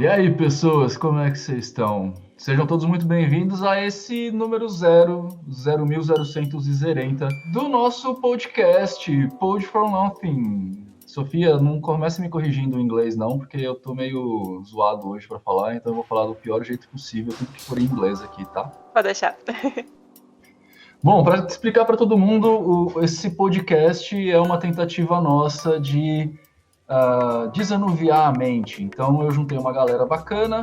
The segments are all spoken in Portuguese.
E aí, pessoas, como é que vocês estão? Sejam todos muito bem-vindos a esse número 0.140 do nosso podcast, Pod for Nothing. Sofia, não comece me corrigindo em inglês não, porque eu tô meio zoado hoje pra falar, então eu vou falar do pior jeito possível, tudo que for em inglês aqui, tá? Pode deixar. Bom, para explicar para todo mundo, esse podcast é uma tentativa nossa de desanuviar a mente. Então eu juntei uma galera bacana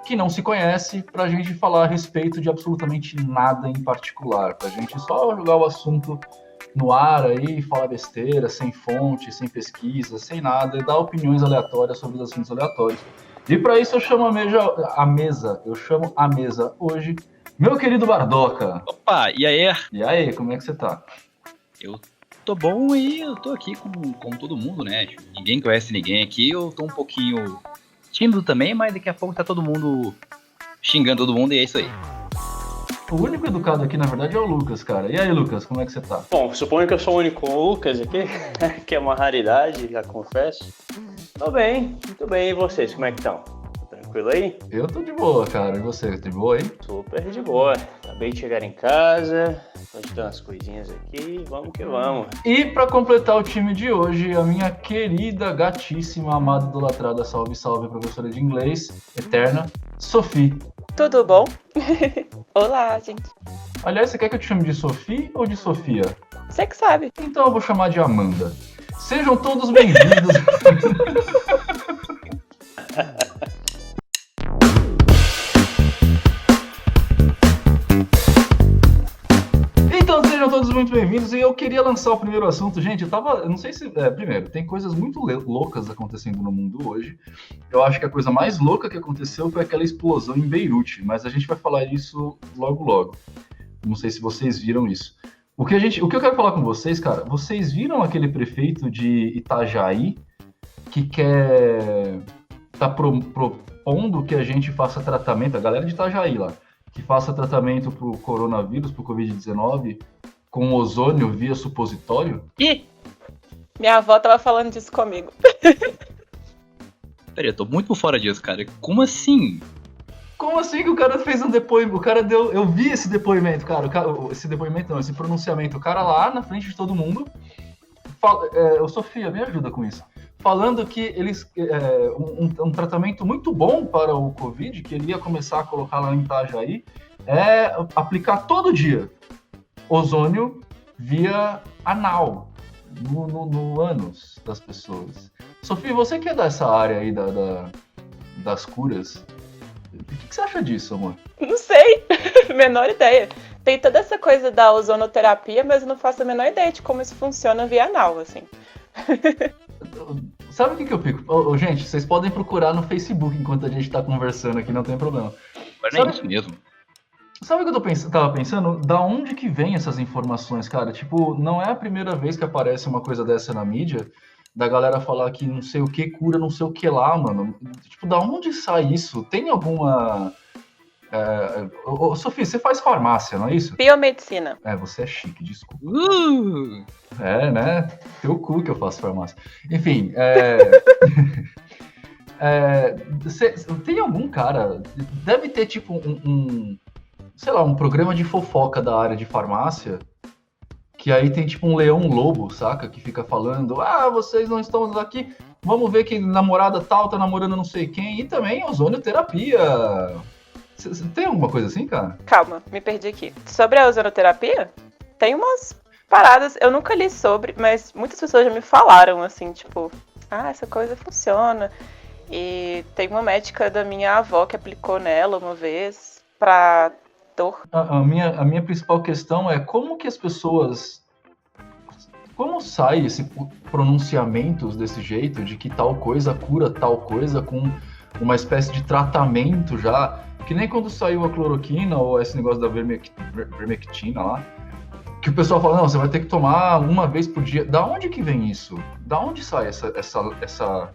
que não se conhece para a gente falar a respeito de absolutamente nada em particular, para a gente só jogar o assunto no ar aí, falar besteira, sem fonte, sem pesquisa, sem nada, e dar opiniões aleatórias sobre os assuntos aleatórios. E para isso eu chamo a mesa hoje, meu querido Bardoca. Opa, e aí? E aí, como é que você tá? Eu tô bom e eu tô aqui com todo mundo, né? Ninguém conhece ninguém aqui, eu tô um pouquinho tímido também, mas daqui a pouco tá todo mundo xingando todo mundo e é isso aí. O único educado aqui, na verdade, é o Lucas, cara. E aí, Lucas, como é que você tá? Bom, suponho que eu sou o único Lucas aqui, que é uma raridade, já confesso. Tô bem, muito bem. E vocês, como é que estão? Tranquilo aí? Eu tô de boa, cara. E você, tá de boa aí? Super de boa. Acabei de chegar em casa, tô ajudando as coisinhas aqui, vamos que vamos. E pra completar o time de hoje, a minha querida, gatíssima, amada, idolatrada, salve, salve, professora de inglês, eterna, Sophie. Tudo bom? Olá, gente. Aliás, você quer que eu te chame de Sophie ou de Sofia? Você que sabe. Então eu vou chamar de Amanda. Sejam todos bem-vindos. Então sejam todos muito bem-vindos e eu queria lançar o primeiro assunto. Gente, eu não sei se... primeiro, tem coisas muito loucas acontecendo no mundo hoje. Eu acho que a coisa mais louca que aconteceu foi aquela explosão em Beirute, mas a gente vai falar isso logo logo. Não sei se vocês viram isso. O que eu quero falar com vocês, cara, vocês viram aquele prefeito de Itajaí que tá propondo que a gente faça tratamento, a galera de Itajaí lá, que faça tratamento pro coronavírus, pro Covid-19, com ozônio via supositório? Ih! Minha avó tava falando disso comigo. Peraí, eu tô muito por fora disso, cara. Como assim? Como assim que o cara fez um depoimento? O cara deu... Eu vi esse depoimento, cara. Esse depoimento não, esse pronunciamento. O cara lá na frente de todo mundo... Sofia, me ajuda com isso. Falando que eles... um tratamento muito bom para o Covid, que ele ia começar a colocar lá em Itajaí, é aplicar todo dia ozônio via anal, no ânus das pessoas. Sofia, você que é dessa área aí das curas... O que você acha disso, amor? Não sei. Menor ideia. Tem toda essa coisa da ozonoterapia, mas eu não faço a menor ideia de como isso funciona via anal, assim. Sabe o que eu fico? Gente, vocês podem procurar no Facebook enquanto a gente tá conversando aqui, não tem problema. Mas não é isso mesmo. Sabe o que eu tava pensando? Da onde que vem essas informações, cara? Tipo, não é a primeira vez que aparece uma coisa dessa na mídia, da galera falar que não sei o que cura não sei o que lá, mano. Tipo, da onde sai isso? Tem alguma... Sofia, você faz farmácia, não é isso? Biomedicina. Você é chique, desculpa. Né? Teu cu que eu faço farmácia. Enfim, tem algum cara... Deve ter, tipo, sei lá, um programa de fofoca da área de farmácia... Que aí tem tipo um leão lobo, saca? Que fica falando, vocês não estão aqui, vamos ver que namorada tal tá namorando não sei quem. E também ozonioterapia. Você tem alguma coisa assim, cara? Calma, me perdi aqui. Sobre a ozonoterapia, tem umas paradas, eu nunca li sobre, mas muitas pessoas já me falaram, assim, tipo, essa coisa funciona. E tem uma médica da minha avó que aplicou nela uma vez pra... A minha principal questão é como que as pessoas... Como sai esse pronunciamentos desse jeito de que tal coisa cura tal coisa com uma espécie de tratamento já, que nem quando saiu a cloroquina ou esse negócio da vermectina lá, que o pessoal fala, não, você vai ter que tomar uma vez por dia. Da onde que vem isso? Da onde sai essa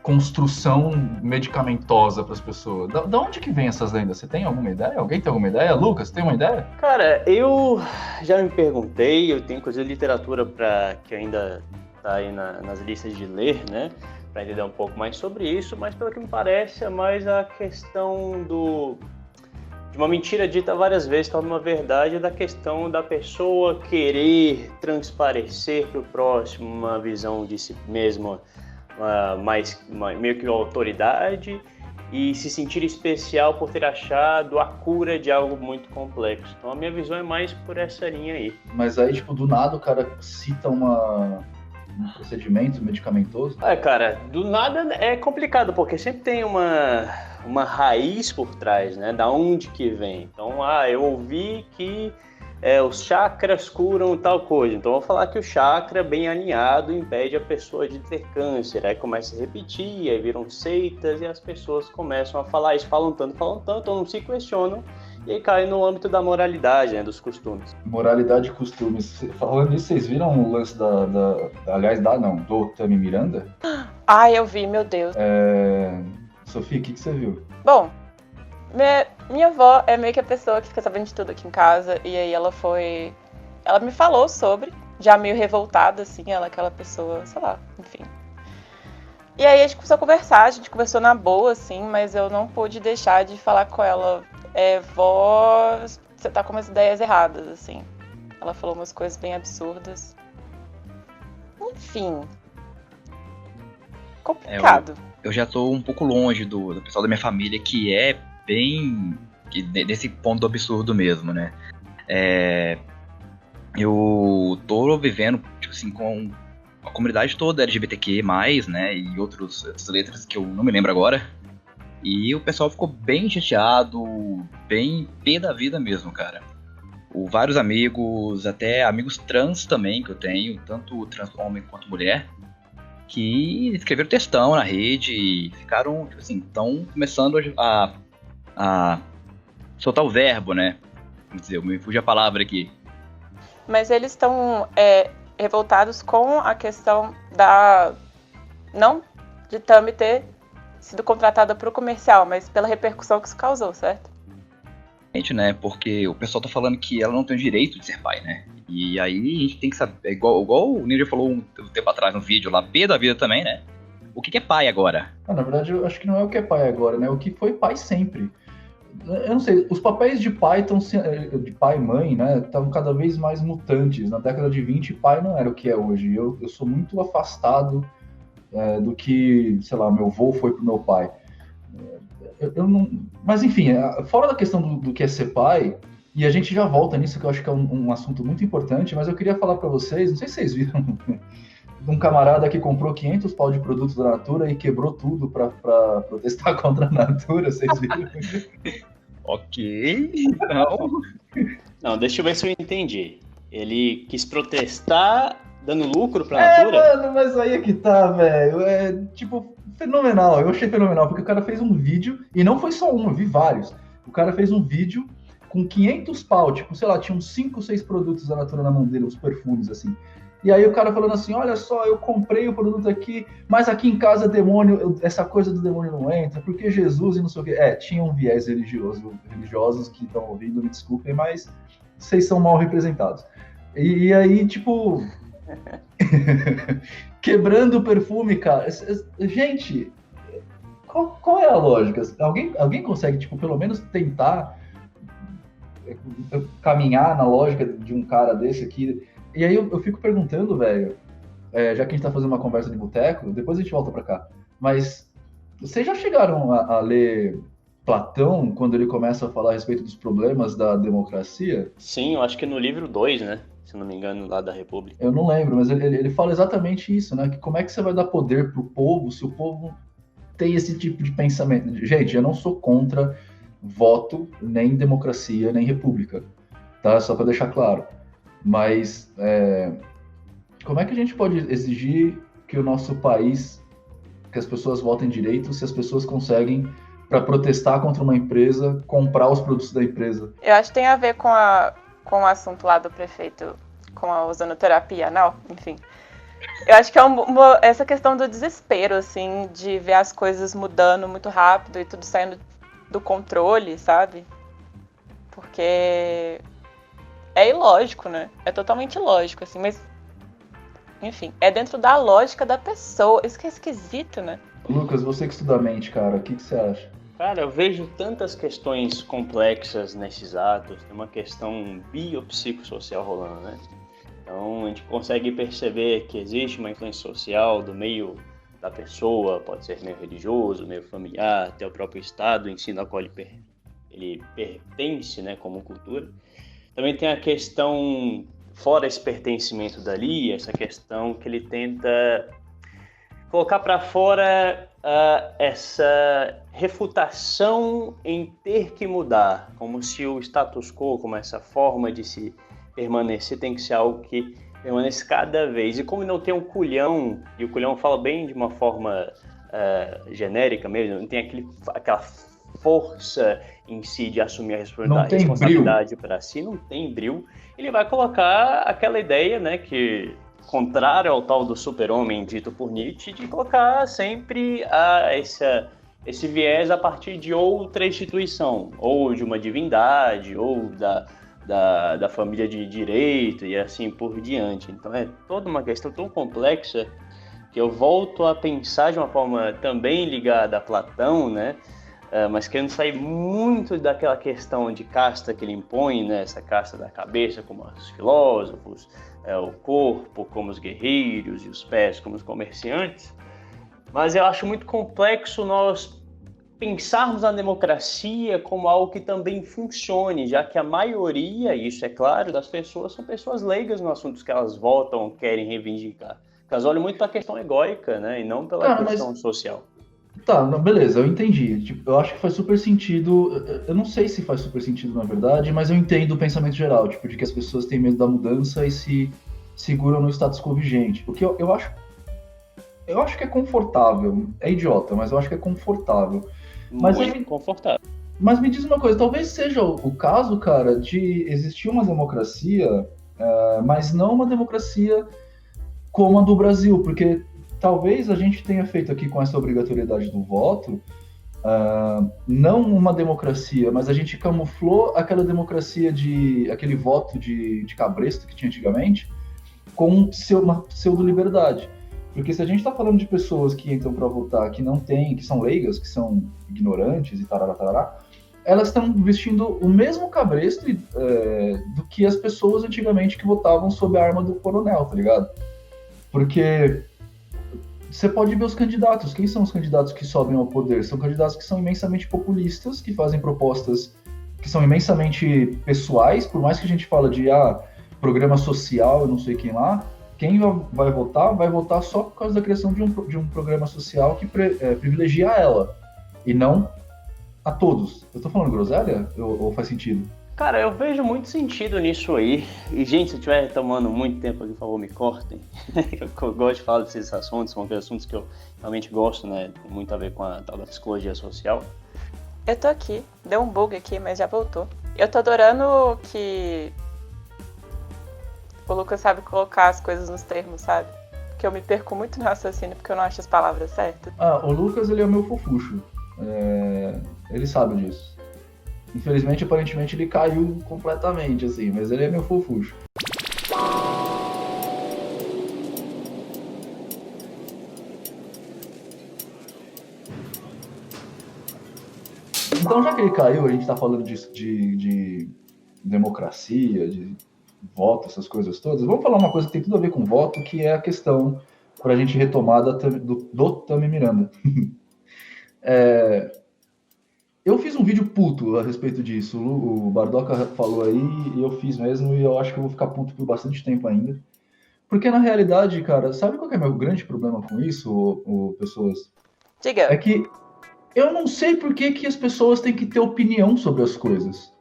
construção medicamentosa para as pessoas? Da onde que vem essas lendas? Você tem alguma ideia? Alguém tem alguma ideia? Lucas, tem uma ideia? Cara, eu já me perguntei, eu tenho inclusive literatura que ainda tá aí nas listas de ler, né? para entender um pouco mais sobre isso, mas pelo que me parece é mais a questão de uma mentira dita várias vezes torna uma verdade, da questão da pessoa querer transparecer para o próximo uma visão de si mesma meio que uma autoridade e se sentir especial por ter achado a cura de algo muito complexo. Então a minha visão é mais por essa linha aí. Mas aí, tipo, do nada o cara cita um procedimento medicamentoso. Cara, do nada é complicado, porque sempre tem uma raiz por trás, né? Da onde que vem. Então, eu ouvi que os chakras curam tal coisa. Então, eu vou falar que o chakra bem alinhado impede a pessoa de ter câncer. Aí começa a repetir, aí viram seitas e as pessoas começam a falar isso, falam tanto, não se questionam. E aí cai no âmbito da moralidade, né, dos costumes. Moralidade e costumes. Falando nisso, vocês viram o lance do Tami Miranda? Eu vi, meu Deus. Sofia, o que você viu? Bom, minha avó é meio que a pessoa que fica sabendo de tudo aqui em casa. E aí ela me falou sobre, já meio revoltada, assim, ela é aquela pessoa, sei lá, enfim. E aí a gente começou a conversar, a gente conversou na boa, assim, mas eu não pude deixar de falar com ela. Vó, você tá com umas ideias erradas, assim. Ela falou umas coisas bem absurdas. Enfim. Complicado. Eu já tô um pouco longe do pessoal da minha família, que é bem desse ponto do absurdo mesmo, né? Eu tô vivendo, tipo assim, com a comunidade toda LGBTQ+, né? E outras letras que eu não me lembro agora. E o pessoal ficou bem chateado, bem pé da vida mesmo, cara. Vários amigos, até amigos trans também que eu tenho, tanto trans homem quanto mulher, que escreveram textão na rede e ficaram, tipo assim, estão começando a soltar o verbo, né? Vamos dizer, me fugiu a palavra aqui. Mas eles estão revoltados com a questão não de Tami ter sido contratada para o comercial, mas pela repercussão que isso causou, certo? Né? Porque o pessoal tá falando que ela não tem o direito de ser pai, né? E aí a gente tem que saber, igual o Ninja falou um tempo atrás no vídeo lá, pé da vida também, né? O que é pai agora? Na verdade, eu acho que não é o que é pai agora, né? O que foi pai sempre. Eu não sei, os papéis de pai de pai e mãe, né, estavam cada vez mais mutantes. Na década de 20, pai não era o que é hoje. Eu sou muito afastado do que, sei lá, meu avô foi pro meu pai. Eu não... Mas enfim, fora da questão do que é ser pai, e a gente já volta nisso, que eu acho que é um assunto muito importante, mas eu queria falar para vocês, não sei se vocês viram, de um camarada que comprou 500 pau de produtos da Natura e quebrou tudo para protestar contra a Natura, vocês viram? Ok, não, deixa eu ver se eu entendi. Ele quis protestar dando lucro pra Natura? Mano, mas aí é que tá, velho. É, tipo, fenomenal. Eu achei fenomenal, porque o cara fez um vídeo, e não foi só um, eu vi vários. O cara fez um vídeo com 500 pau, tipo, sei lá, tinha uns 5, 6 produtos da Natura na mão dele, uns perfumes, assim. E aí o cara falando assim, olha só, eu comprei o produto aqui, mas aqui em casa demônio, essa coisa do demônio não entra, porque Jesus e não sei o quê. Tinha um viés religiosos que estão ouvindo, me desculpem, mas vocês são mal representados. E aí, tipo... quebrando o perfume, cara. Gente, qual é a lógica? Alguém consegue, tipo, pelo menos tentar caminhar na lógica de um cara desse aqui? E aí eu fico perguntando, velho, já que a gente tá fazendo uma conversa de boteco, depois a gente volta pra cá, mas vocês já chegaram a ler Platão, quando ele começa a falar a respeito dos problemas da democracia? Sim, eu acho que no livro 2, né? Se não me engano, lá da República. Eu não lembro, mas ele fala exatamente isso, né? Que como é que você vai dar poder pro povo se o povo tem esse tipo de pensamento? Gente, eu não sou contra voto, nem democracia, nem república, tá? Só para deixar claro. Mas como é que a gente pode exigir que o nosso país, que as pessoas votem direito, se as pessoas conseguem, para protestar contra uma empresa, comprar os produtos da empresa? Eu acho que tem a ver com o assunto lá do prefeito, com a ozonoterapia, não, enfim. Eu acho que é essa questão do desespero, assim, de ver as coisas mudando muito rápido e tudo saindo do controle, sabe? Porque é ilógico, né? É totalmente ilógico, assim, mas Enfim, é dentro da lógica da pessoa. Isso que é esquisito, né? Lucas, você que estuda a mente, cara, o que você acha? Cara, eu vejo tantas questões complexas nesses atos, tem uma questão biopsicossocial rolando, né? Então a gente consegue perceber que existe uma influência social do meio da pessoa, pode ser meio religioso, meio familiar, até o próprio Estado, o ensino ao qual ele pertence, né, como cultura. Também tem a questão, fora esse pertencimento dali, essa questão que ele tenta colocar para fora essa refutação em ter que mudar, como se o status quo, como essa forma de se permanecer, tem que ser algo que permanece cada vez. E como não tem um culhão, e o culhão fala bem de uma forma genérica mesmo, não tem aquela força em si de assumir a responsabilidade para si, não tem bril, ele vai colocar aquela ideia, né, que contrário ao tal do super-homem dito por Nietzsche, de colocar sempre esse viés a partir de outra instituição, ou de uma divindade, ou da família de direito e assim por diante. Então é toda uma questão tão complexa que eu volto a pensar de uma forma também ligada a Platão, né? Mas querendo sair muito daquela questão de casta que ele impõe, né? Essa casta da cabeça como os filósofos, o corpo como os guerreiros e os pés como os comerciantes. Mas eu acho muito complexo nós pensarmos na democracia como algo que também funcione, já que a maioria, isso é claro, das pessoas são pessoas leigas no assunto que elas votam, querem reivindicar. Elas olham muito para a questão egóica, né? E não pela questão social. Tá, não, beleza, eu entendi. Tipo, eu acho que faz super sentido. Eu não sei se faz super sentido, na verdade, mas eu entendo o pensamento geral, tipo, de que as pessoas têm medo da mudança e se seguram no status quo vigente. Porque eu acho que é confortável. É idiota, mas eu acho que é confortável. Muito confortável. Mas me diz uma coisa, talvez seja o caso, cara, de existir uma democracia, mas não uma democracia como a do Brasil, porque talvez a gente tenha feito aqui com essa obrigatoriedade do voto, não uma democracia, mas a gente camuflou aquela democracia aquele voto de cabresto que tinha antigamente, com uma pseudo-liberdade. Porque se a gente está falando de pessoas que entram para votar, que não tem, que são leigas, que são ignorantes e tarará, elas estão vestindo o mesmo cabresto do que as pessoas antigamente que votavam sob a arma do coronel, tá ligado? Porque você pode ver os candidatos. Quem são os candidatos que sobem ao poder? São candidatos que são imensamente populistas, que fazem propostas que são imensamente pessoais, por mais que a gente fale de programa social e não sei quem lá, quem vai votar só por causa da criação de um programa social que privilegia ela, e não a todos. Eu tô falando groselha ou faz sentido? Cara, eu vejo muito sentido nisso aí. E, gente, se eu estiver tomando muito tempo aqui, por favor, me cortem. Eu gosto de falar desses assuntos, são assuntos que eu realmente gosto, né? Tem muito a ver com a tal da psicologia social. Eu tô aqui, deu um bug aqui, mas já voltou. Eu tô adorando que o Lucas sabe colocar as coisas nos termos, sabe? Porque eu me perco muito no raciocínio porque eu não acho as palavras certas. O Lucas, ele é o meu fofucho. Ele sabe disso. Infelizmente, aparentemente, ele caiu completamente, assim, mas ele é meu fofucho. Então, já que ele caiu, a gente tá falando de democracia, de voto, essas coisas todas. Vamos falar uma coisa que tem tudo a ver com voto, que é a questão, pra gente retomar, do Tami Miranda. Eu fiz um vídeo puto a respeito disso. O Bardoca falou aí e eu fiz mesmo, e eu acho que eu vou ficar puto por bastante tempo ainda. Porque na realidade, cara, sabe qual que é o meu grande problema com isso, pessoas? Diga. É que eu não sei por que as pessoas têm que ter opinião sobre as coisas.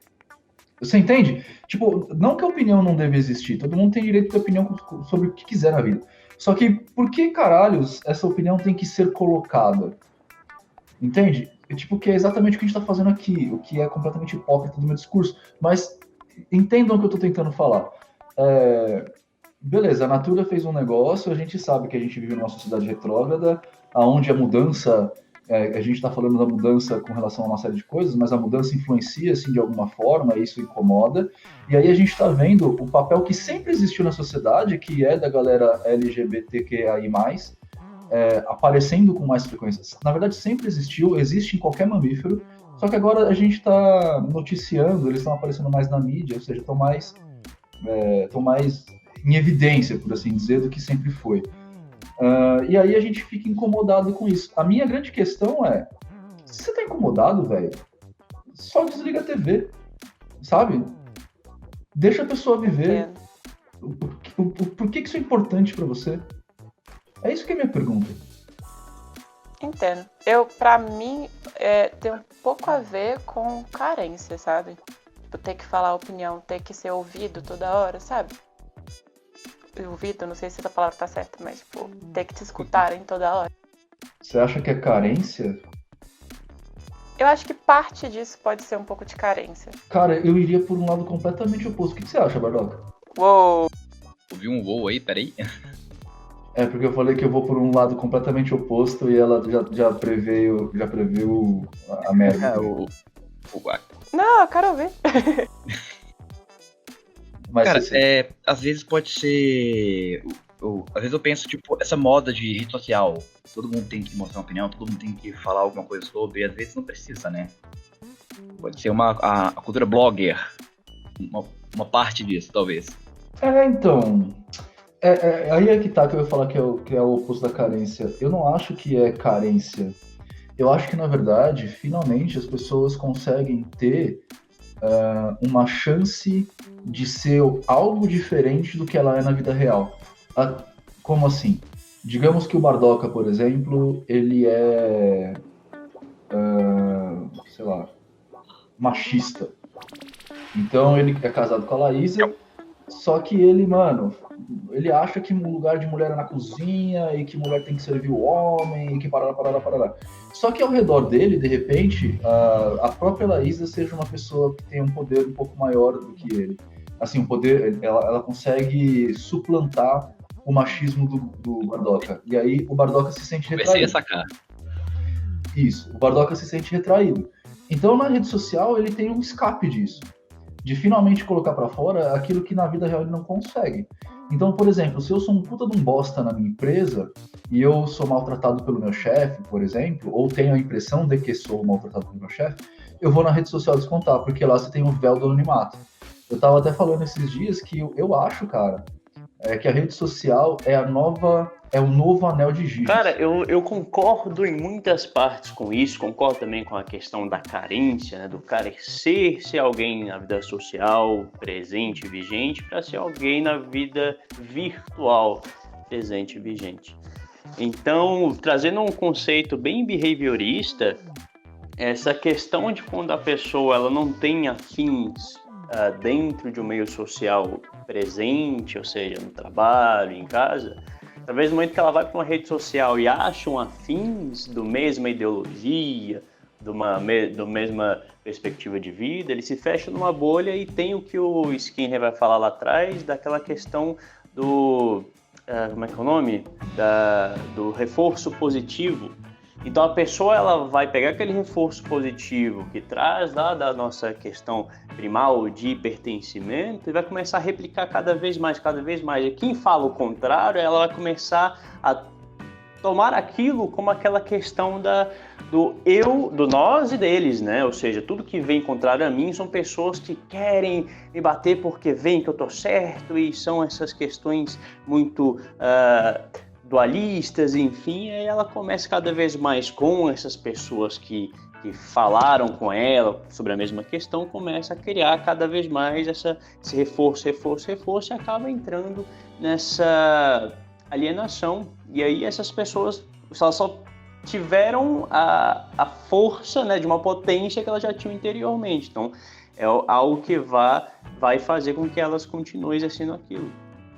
Você entende? Tipo, não que a opinião não deve existir, todo mundo tem direito de ter opinião sobre o que quiser na vida. Só que por que caralhos essa opinião tem que ser colocada? Entende? Tipo, que é exatamente o que a gente tá fazendo aqui, o que é completamente hipócrita do meu discurso. Mas entendam o que eu tô tentando falar. Beleza, a Natura fez um negócio, a gente sabe que a gente vive numa sociedade retrógrada, onde a mudança a gente está falando da mudança com relação a uma série de coisas, mas a mudança influencia, assim, de alguma forma, isso incomoda. E aí a gente está vendo o papel que sempre existiu na sociedade, que é da galera LGBTQI+, aparecendo com mais frequência. Na verdade, sempre existiu, existe em qualquer mamífero, só que agora a gente está noticiando, eles estão aparecendo mais na mídia, ou seja, estão mais em evidência, por assim dizer, do que sempre foi. E aí a gente fica incomodado com isso. A minha grande questão é, se você tá incomodado, velho, só desliga a TV, sabe? Deixa a pessoa viver. Por que isso é importante pra você? É isso que é a minha pergunta. Entendo. Pra mim, tem um pouco a ver com carência, sabe? Tipo, ter que falar a opinião, ter que ser ouvido toda hora, sabe? Ouvido, não sei se essa palavra tá certa, mas, tipo, ter que te escutarem toda hora. Você acha que é carência? Eu acho que parte disso pode ser um pouco de carência. Cara, eu iria por um lado completamente oposto. O que você acha, Bardoca? Uou! Ouviu um voo aí? Peraí. É porque eu falei que eu vou por um lado completamente oposto e ela já previu a merda. Não, eu quero ouvir. Mas, cara, assim, às vezes pode ser... Às vezes eu penso, tipo, essa moda de rede social. Todo mundo tem que mostrar uma opinião, todo mundo tem que falar alguma coisa sobre, e às vezes não precisa, né? Pode ser a cultura blogger. Uma parte disso, talvez. Então... aí é que tá, que eu ia falar que é o oposto da carência. Eu não acho que é carência. Eu acho que, na verdade, finalmente as pessoas conseguem ter uma chance de ser algo diferente do que ela é na vida real. Como assim? Digamos que o Bardoca, por exemplo, ele é... sei lá... machista. Então ele é casado com a Laísa, só que ele, mano... ele acha que o lugar de mulher é na cozinha e que mulher tem que servir o homem e que parará. Só que ao redor dele, de repente, a própria Laísa seja uma pessoa que tem um poder um pouco maior do que ele. Assim, um poder, ela consegue suplantar o machismo do Bardoca. E aí o Bardoca se sente retraído. Comecei a sacar. Isso, o Bardoca se sente retraído. Então na rede social ele tem um escape disso. De finalmente colocar pra fora aquilo que na vida real ele não consegue. Então, por exemplo, se eu sou um puta de um bosta na minha empresa e eu sou maltratado pelo meu chefe, por exemplo, ou tenho a impressão de que sou maltratado pelo meu chefe, eu vou na rede social descontar, porque lá você tem o véu do anonimato. Eu tava até falando esses dias que eu acho, cara, que a rede social é o novo anel de Giges. Cara, eu concordo em muitas partes com isso, concordo também com a questão da carência, né, do carecer ser alguém na vida social presente, vigente, para ser alguém na vida virtual presente e vigente. Então, trazendo um conceito bem behaviorista, essa questão de quando a pessoa ela não tem afins dentro de um meio social presente, ou seja, no trabalho, em casa, talvez no momento que ela vai para uma rede social e acham afins do mesma ideologia, do mesma perspectiva de vida, ele se fecha numa bolha e tem o que o Skinner vai falar lá atrás, daquela questão do... como é que é o nome? Do reforço positivo. Então a pessoa ela vai pegar aquele reforço positivo que traz lá da nossa questão primal de pertencimento e vai começar a replicar cada vez mais. E quem fala o contrário, ela vai começar a tomar aquilo como aquela questão do eu, do nós e deles, né? Ou seja, tudo que vem contrário a mim são pessoas que querem me bater porque veem que eu tô certo e são essas questões muito... dualistas, enfim, aí ela começa cada vez mais com essas pessoas que falaram com ela sobre a mesma questão, começa a criar cada vez mais esse reforço e acaba entrando nessa alienação. E aí essas pessoas elas só tiveram a força, né, de uma potência que elas já tinham anteriormente. Então é algo que vai fazer com que elas continuem exercendo aquilo.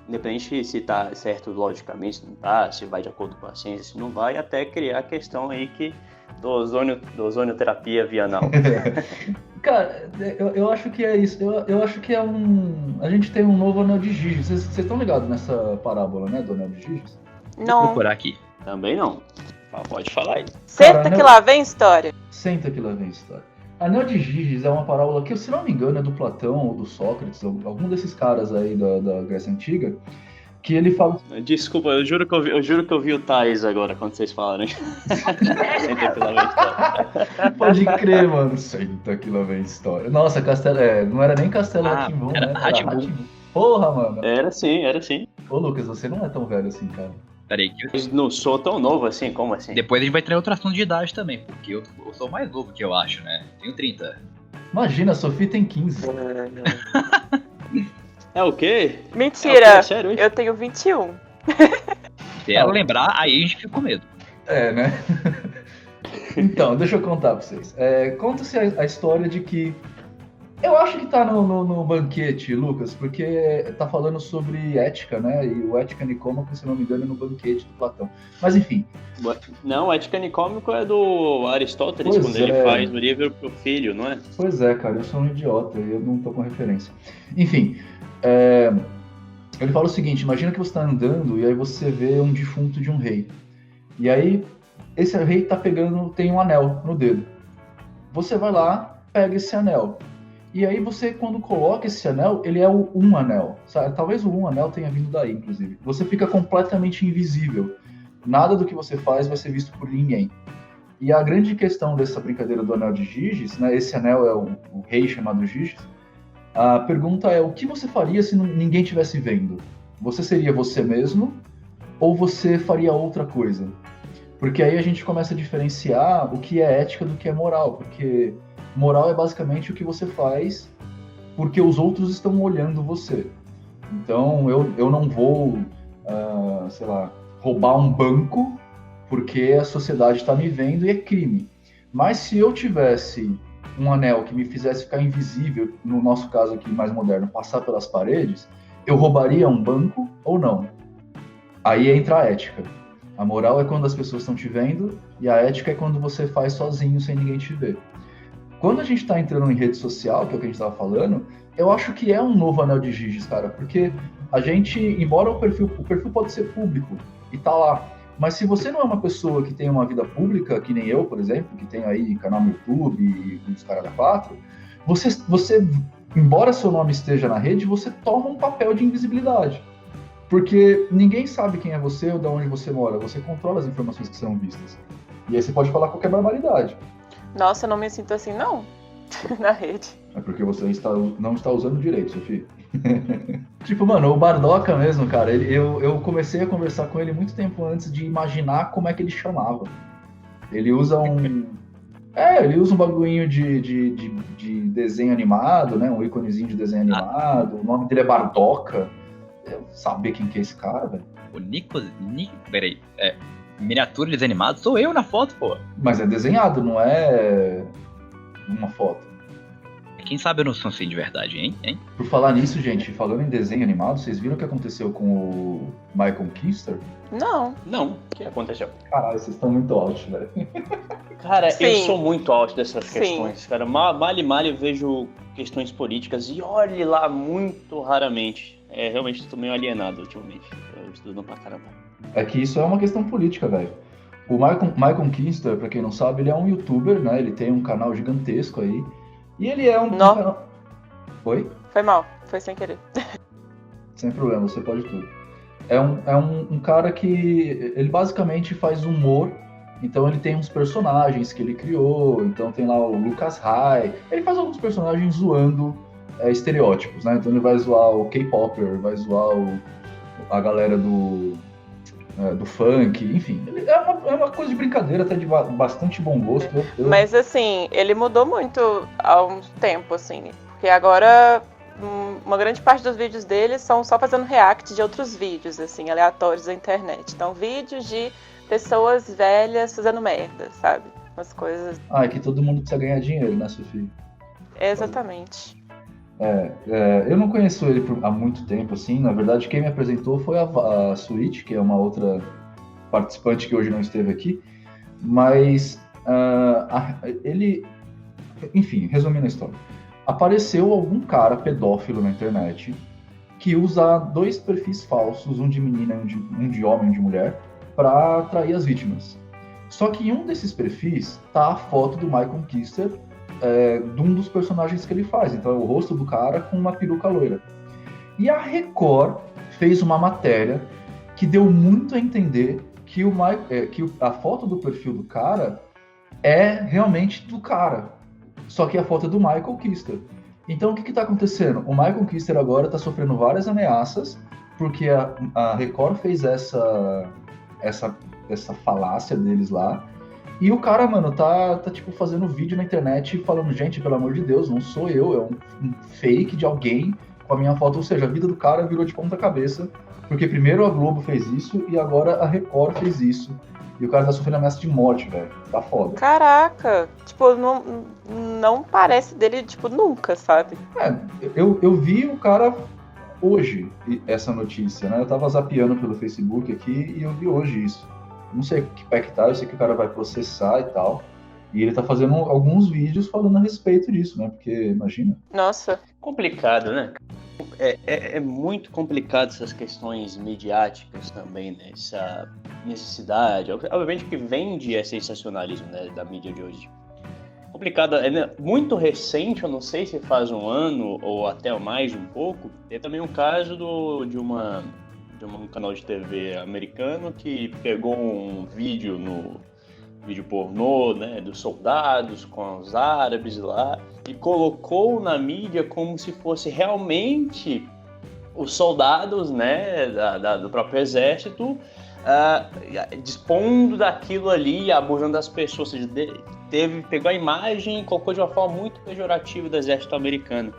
Independente se está certo logicamente, se não está, se vai de acordo com a ciência, se não vai, até criar a questão aí do ozonioterapia via anal. Cara, eu acho que é isso. Eu acho que a gente tem um novo anel de Giges. Vocês estão ligados nessa parábola, né, do anel de Giges? Vou Não. procurar aqui. Também não. Pode falar aí. Senta Cara, que não- lá vem história. Senta que lá vem a história. Anel de Giges é uma parábola que, se não me engano, é do Platão ou do Sócrates, algum desses caras aí da Grécia Antiga, que ele fala. Desculpa, eu juro que eu vi o Thais agora quando vocês falaram. Senta que lá vem história. Pode crer, mano. Senta que lá vem a história. Nossa, Castelo. Não era nem Castelo Rá-Tim-Bum, era né? Rá-Tim-Bum. Rá-Tim-Bum. Porra, mano. Era sim. Ô, Lucas, você não é tão velho assim, cara. Peraí, que Mas não sou tão novo assim, como assim? depois a gente vai ter outro assunto de idade também, porque eu sou mais novo que eu acho, né? Tenho 30. Imagina, a Sofia tem 15. É o quê? Mentira, É sério isso? eu tenho 21. Se ela lembrar, aí a gente fica com medo. É, né? Então, deixa eu contar pra vocês. Conta-se a história de que. Eu acho que tá no banquete, Lucas, porque tá falando sobre ética, né? E o Ética Nicômaco, se não me engano, é no banquete do Platão. Mas enfim. Não, Ética Nicômico é do Aristóteles, Pois quando ele é. faz no livro pro filho, não é? Pois é, cara, eu sou um idiota e eu não tô com referência. Enfim, ele fala o seguinte: imagina que você tá andando e aí você vê um defunto de um rei. E aí, esse rei tem um anel no dedo. Você vai lá, pega esse anel. E aí você, quando coloca esse anel, ele é o um anel. Sabe? Talvez o um anel tenha vindo daí, inclusive. Você fica completamente invisível. Nada do que você faz vai ser visto por ninguém. E a grande questão dessa brincadeira do anel de Giges, né? Esse anel é o rei chamado Giges. A pergunta é: o que você faria se ninguém estivesse vendo? Você seria você mesmo ou você faria outra coisa? Porque aí a gente começa a diferenciar o que é ética do que é moral, porque moral é basicamente o que você faz porque os outros estão olhando você. Então eu não vou, sei lá, roubar um banco porque a sociedade está me vendo e é crime. Mas se eu tivesse um anel que me fizesse ficar invisível, no nosso caso aqui mais moderno, passar pelas paredes, eu roubaria um banco ou não? Aí entra a ética. A moral é quando as pessoas estão te vendo e a ética é quando você faz sozinho sem ninguém te ver. Quando a gente está entrando em rede social, que é o que a gente estava falando, eu acho que é um novo anel de Giges, cara, porque a gente, embora o perfil pode ser público e tá lá, mas se você não é uma pessoa que tem uma vida pública, que nem eu, por exemplo, que tem aí canal no YouTube e os caras da 4, você, embora seu nome esteja na rede, você toma um papel de invisibilidade. Porque ninguém sabe quem é você ou de onde você mora. Você controla as informações que são vistas. E aí você pode falar qualquer barbaridade. Nossa, eu não me sinto assim, não. Na rede. É porque você não está usando direito, Sofia. Tipo, mano, o Bardoca mesmo, cara, eu comecei a conversar com ele muito tempo antes de imaginar como é que ele chamava. Ele usa ele usa um bagulhinho de desenho animado, né? Um íconezinho de desenho animado. O nome dele é Bardoca. Eu saber quem que é esse cara, velho. O peraí, miniatura desanimado sou eu na foto, pô. Mas é desenhado, não é uma foto. Quem sabe eu não sou assim de verdade, hein? Por falar nisso, gente, falando em desenho animado, vocês viram o que aconteceu com o Michael Kister? Não. Não, o que aconteceu? Caralho, vocês estão muito altos, velho. Cara, Sim. eu sou muito alto dessas Sim. questões, cara. Mal eu vejo questões políticas e olhe lá muito raramente. Realmente tô meio alienado ultimamente. Eu estudo pra caramba. É que isso é uma questão política, velho. O Michael Kister, pra quem não sabe, ele é um youtuber, né? Ele tem um canal gigantesco aí. E ele é um Não. canal... Oi? Foi mal. Foi sem querer. Sem problema, você pode tudo. É um cara que... Ele basicamente faz humor. Então ele tem uns personagens que ele criou. Então tem lá o Lucas Rai. Ele faz alguns personagens zoando estereótipos, né? Então ele vai zoar o K-Popper, vai zoar a galera do funk, enfim. É uma coisa de brincadeira, até de bastante bom gosto. Mas assim, ele mudou muito há um tempo, assim. Porque agora uma grande parte dos vídeos dele são só fazendo react de outros vídeos, assim, aleatórios da internet. Então, vídeos de pessoas velhas fazendo merda, sabe? Umas coisas. É que todo mundo precisa ganhar dinheiro, né, Sofia? Exatamente. Eu não conheço ele há muito tempo, assim. Na verdade, quem me apresentou foi a Switch, que é uma outra participante que hoje não esteve aqui. Mas ele... Enfim, resumindo a história. Apareceu algum cara pedófilo na internet que usa 2 perfis falsos, um de menina e um de homem e um de mulher, para atrair as vítimas. Só que em um desses perfis tá a foto do Michael Kister, de um dos personagens que ele faz. Então é o rosto do cara com uma peruca loira. E a Record fez uma matéria que deu muito a entender que, a foto do perfil do cara é realmente do cara. Só que a foto é do Michael Kister. Então o que está acontecendo? O Michael Kister agora está sofrendo várias ameaças porque a Record fez essa falácia deles lá. E o cara, mano, tá tipo fazendo vídeo na internet falando, gente, pelo amor de Deus, não sou eu, é um fake de alguém com a minha foto. Ou seja, a vida do cara virou de ponta cabeça, porque primeiro a Globo fez isso e agora a Record fez isso. E o cara tá sofrendo ameaça de morte, velho. Tá foda. Caraca, tipo, não parece dele, tipo, nunca, sabe? Eu vi o cara hoje, essa notícia, né? Eu tava zapeando pelo Facebook aqui e eu vi hoje isso. Não sei que pé que tá, eu sei que o cara vai processar e tal. E ele tá fazendo alguns vídeos falando a respeito disso, né? Porque, imagina. Nossa. Complicado, né? É muito complicado essas questões midiáticas também, né? Essa necessidade. Obviamente que vende é sensacionalismo, né, da mídia de hoje. Complicado, é muito recente, eu não sei se faz um ano ou até mais um pouco. Tem também um caso de um canal de TV americano que pegou um vídeo vídeo pornô, né, dos soldados com os árabes lá e colocou na mídia como se fosse realmente os soldados, né, do próprio exército, dispondo daquilo ali, abusando das pessoas. Ou seja, pegou a imagem e colocou de uma forma muito pejorativa do exército americano.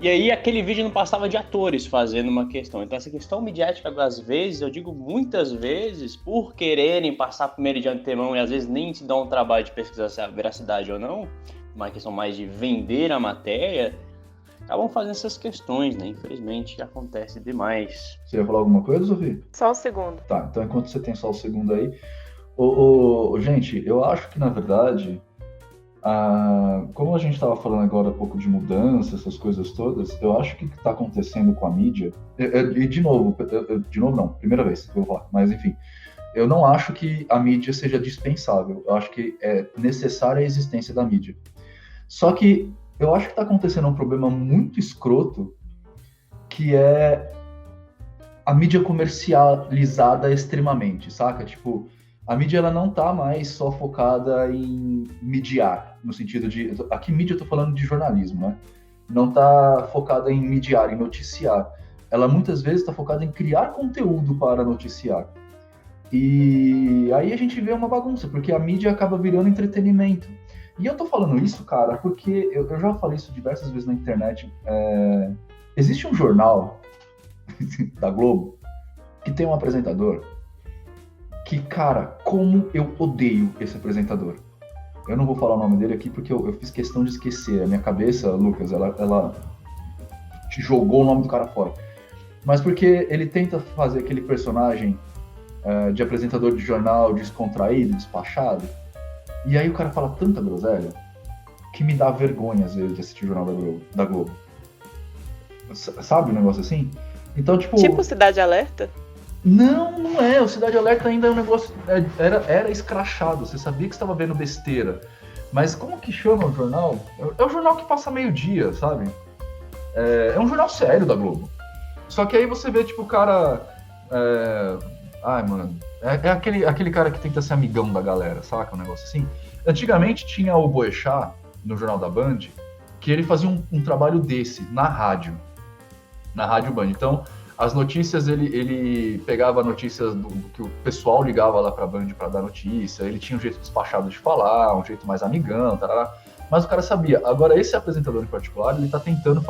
E aí aquele vídeo não passava de atores fazendo uma questão. Então essa questão midiática, às vezes, eu digo muitas vezes, por quererem passar primeiro de antemão e às vezes nem se dão um trabalho de pesquisar se é veracidade ou não, uma questão mais de vender a matéria, acabam fazendo essas questões, né? Infelizmente acontece demais. Você ia falar alguma coisa, Sofia? Só um segundo. Tá, então enquanto você tem só o segundo aí... gente, eu acho que, na verdade... como a gente estava falando agora há pouco de mudança, essas coisas todas, eu acho que o que está acontecendo com a mídia, e de novo não, primeira vez que eu vou falar, mas enfim, eu não acho que a mídia seja dispensável, eu acho que é necessária a existência da mídia. Só que eu acho que está acontecendo um problema muito escroto, que é a mídia comercializada extremamente, saca? Tipo, a mídia ela não tá mais só focada em mediar, no sentido de... Aqui mídia eu tô falando de jornalismo, né? Não tá focada em mediar, em noticiar. Ela muitas vezes tá focada em criar conteúdo para noticiar. E aí a gente vê uma bagunça, porque a mídia acaba virando entretenimento. E eu tô falando isso, cara, porque eu já falei isso diversas vezes na internet. Existe um jornal da Globo que tem um apresentador que, cara, como eu odeio esse apresentador. Eu não vou falar o nome dele aqui porque eu fiz questão de esquecer. A minha cabeça, Lucas, ela jogou o nome do cara fora. Mas porque ele tenta fazer aquele personagem de apresentador de jornal descontraído, despachado. E aí o cara fala tanta groselha que me dá vergonha, às vezes, de assistir o jornal da Globo. Sabe um negócio assim? Então, Tipo Cidade Alerta? Não é. O Cidade Alerta ainda é um negócio... Era escrachado. Você sabia que estava vendo besteira. Mas como que chama o jornal? É um jornal que passa meio-dia, sabe? É um jornal sério da Globo. Só que aí você vê, tipo, o cara... Ai, mano... É aquele cara que tenta ser amigão da galera, saca? Um negócio assim. Antigamente tinha o Boechat, no Jornal da Band, que ele fazia um trabalho desse, na rádio. Na Rádio Band. Então, as notícias, ele pegava notícias do que o pessoal ligava lá pra Band pra dar notícia, ele tinha um jeito despachado de falar, um jeito mais amigão, tarará. Mas o cara sabia. Agora, esse apresentador em particular, ele tá tentando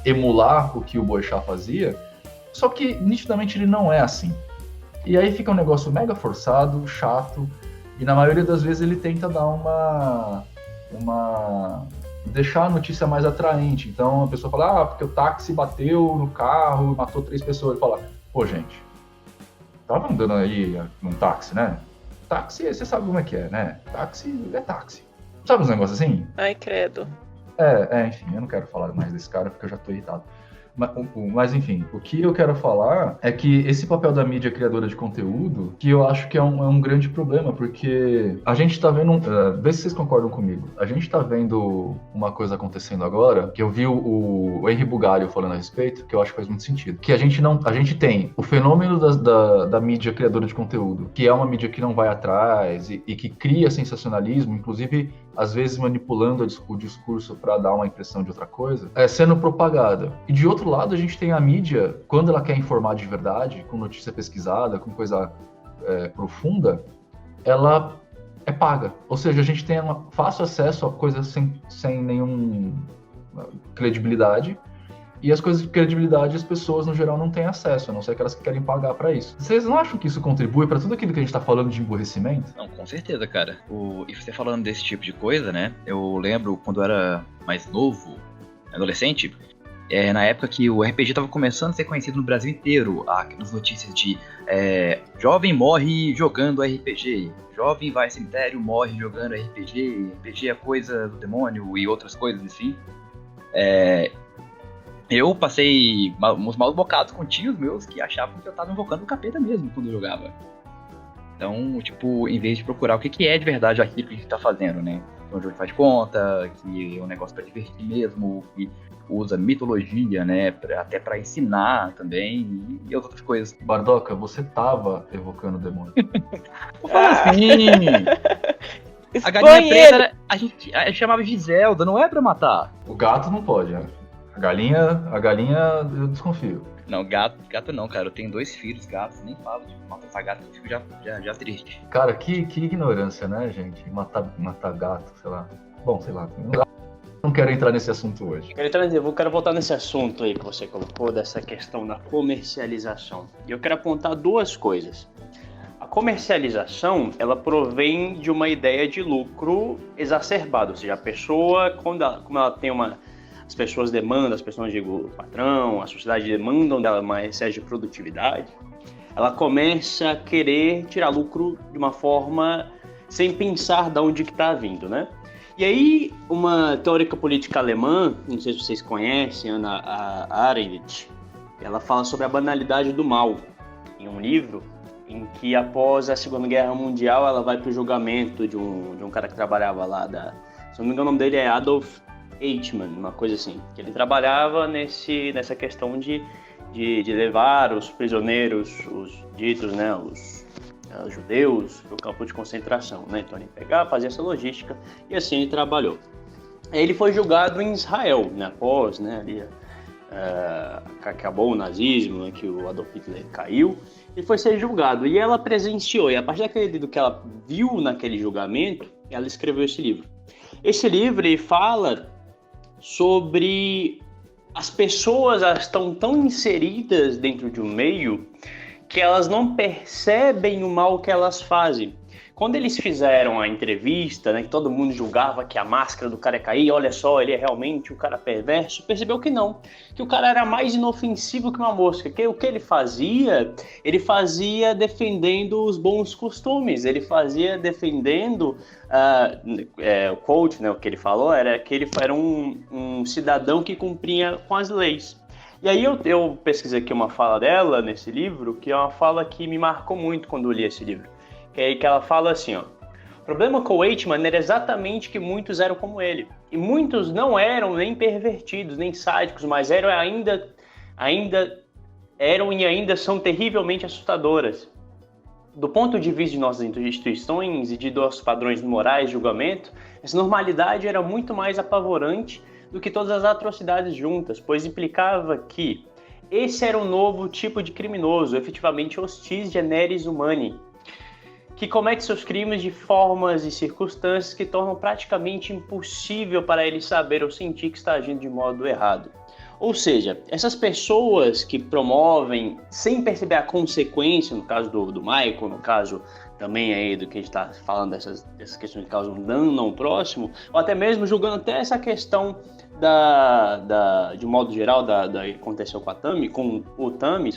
emular o que o Boechat fazia, só que, nitidamente, ele não é assim. E aí fica um negócio mega forçado, chato, e na maioria das vezes ele tenta dar deixar a notícia mais atraente. Então a pessoa fala, porque o táxi bateu no carro, matou 3 pessoas. Ele fala, pô, gente, tava andando aí num táxi, né? Táxi, você sabe como é que é, né? Táxi é táxi. Sabe uns negócios assim? Ai, credo. Enfim, eu não quero falar mais desse cara porque eu já tô irritado. Mas enfim, o que eu quero falar é que esse papel da mídia criadora de conteúdo, que eu acho que é um grande problema, porque a gente tá vendo, vê se vocês concordam comigo, a gente tá vendo uma coisa acontecendo agora, que eu vi o Henry Bugalho falando a respeito, que eu acho que faz muito sentido, que a gente tem o fenômeno da mídia criadora de conteúdo, que é uma mídia que não vai atrás e que cria sensacionalismo, inclusive às vezes manipulando o discurso para dar uma impressão de outra coisa, sendo propagada. E de outro lado, a gente tem a mídia, quando ela quer informar de verdade, com notícia pesquisada, com coisa profunda, ela é paga. Ou seja, a gente tem fácil acesso a coisas sem nenhuma credibilidade, e as coisas de credibilidade as pessoas, no geral, não têm acesso, a não ser que elas querem pagar para isso. Vocês não acham que isso contribui para tudo aquilo que a gente tá falando de emburrecimento? Não, com certeza, cara. E você falando desse tipo de coisa, né? Eu lembro quando eu era mais novo, adolescente, na época que o RPG tava começando a ser conhecido no Brasil inteiro, nas notícias de jovem morre jogando RPG, jovem vai ao cemitério, morre jogando RPG, RPG é coisa do demônio e outras coisas assim. Eu passei uns maus bocados com tios meus que achavam que eu tava invocando o capeta mesmo quando eu jogava. Então, tipo, em vez de procurar o que é de verdade aquilo que a gente tá fazendo, né? Que é um jogo que faz de conta, que é um negócio pra divertir mesmo, que usa mitologia, né? Até pra ensinar também e outras coisas. Bardoca, você tava evocando o demônio. Vou falar assim! A galinha preta a gente chamava de Zelda, não é pra matar. O gato não pode, né? A galinha eu desconfio. Não, gato não, cara. Eu tenho 2 filhos gatos, nem falo de matar essa gata, eu fico já triste. Cara, que ignorância, né, gente? Matar gato, sei lá. Bom, sei lá. Não quero entrar nesse assunto hoje. Eu quero voltar nesse assunto aí que você colocou, dessa questão da comercialização. E eu quero apontar 2 coisas. A comercialização, ela provém de uma ideia de lucro exacerbado. Ou seja, a pessoa, como ela tem as pessoas demandam, as pessoas, digo, o patrão, a sociedade demandam dela mais excesso de produtividade, ela começa a querer tirar lucro de uma forma sem pensar de onde que está vindo, né? E aí, uma teórica política alemã, não sei se vocês conhecem, Hannah Arendt, ela fala sobre a banalidade do mal, em um livro em que, após a Segunda Guerra Mundial, ela vai para o julgamento de um cara que trabalhava lá, se não me engano o nome dele é Adolf Eichmann, uma coisa assim, que ele trabalhava nessa questão de levar os prisioneiros, os ditos, né, os judeus, para o campo de concentração, né? Então ele pegava, fazia essa logística e assim ele trabalhou. Aí ele foi julgado em Israel, né, após, né, ali, acabou o nazismo, né, que o Adolf Hitler caiu, ele foi ser julgado e ela presenciou, e a partir do que ela viu naquele julgamento, ela escreveu esse livro. Esse livro ele fala sobre as pessoas, elas estão tão inseridas dentro de um meio que elas não percebem o mal que elas fazem. Quando eles fizeram a entrevista, né, que todo mundo julgava que a máscara do cara ia cair, olha só, ele é realmente um cara perverso, percebeu que não, que o cara era mais inofensivo que uma mosca, que o que ele fazia defendendo os bons costumes, ele fazia defendendo, o quote, né, o que ele falou, era que ele era um cidadão que cumpria com as leis. E aí eu pesquisei aqui uma fala dela nesse livro, que é uma fala que me marcou muito quando eu li esse livro. Que ela fala assim, ó: o problema com o Eichmann era exatamente que muitos eram como ele. E muitos não eram nem pervertidos, nem sádicos, mas ainda eram e ainda são terrivelmente assustadoras. Do ponto de vista de nossas instituições e de nossos padrões morais de julgamento, essa normalidade era muito mais apavorante do que todas as atrocidades juntas, pois implicava que esse era um novo tipo de criminoso, efetivamente hostis generis humani, que comete seus crimes de formas e circunstâncias que tornam praticamente impossível para ele saber ou sentir que está agindo de modo errado. Ou seja, essas pessoas que promovem, sem perceber a consequência, no caso do Michael, no caso também aí do que a gente está falando dessas questões que causam dano ao próximo, ou até mesmo julgando até essa questão de modo geral, que aconteceu com o Tami,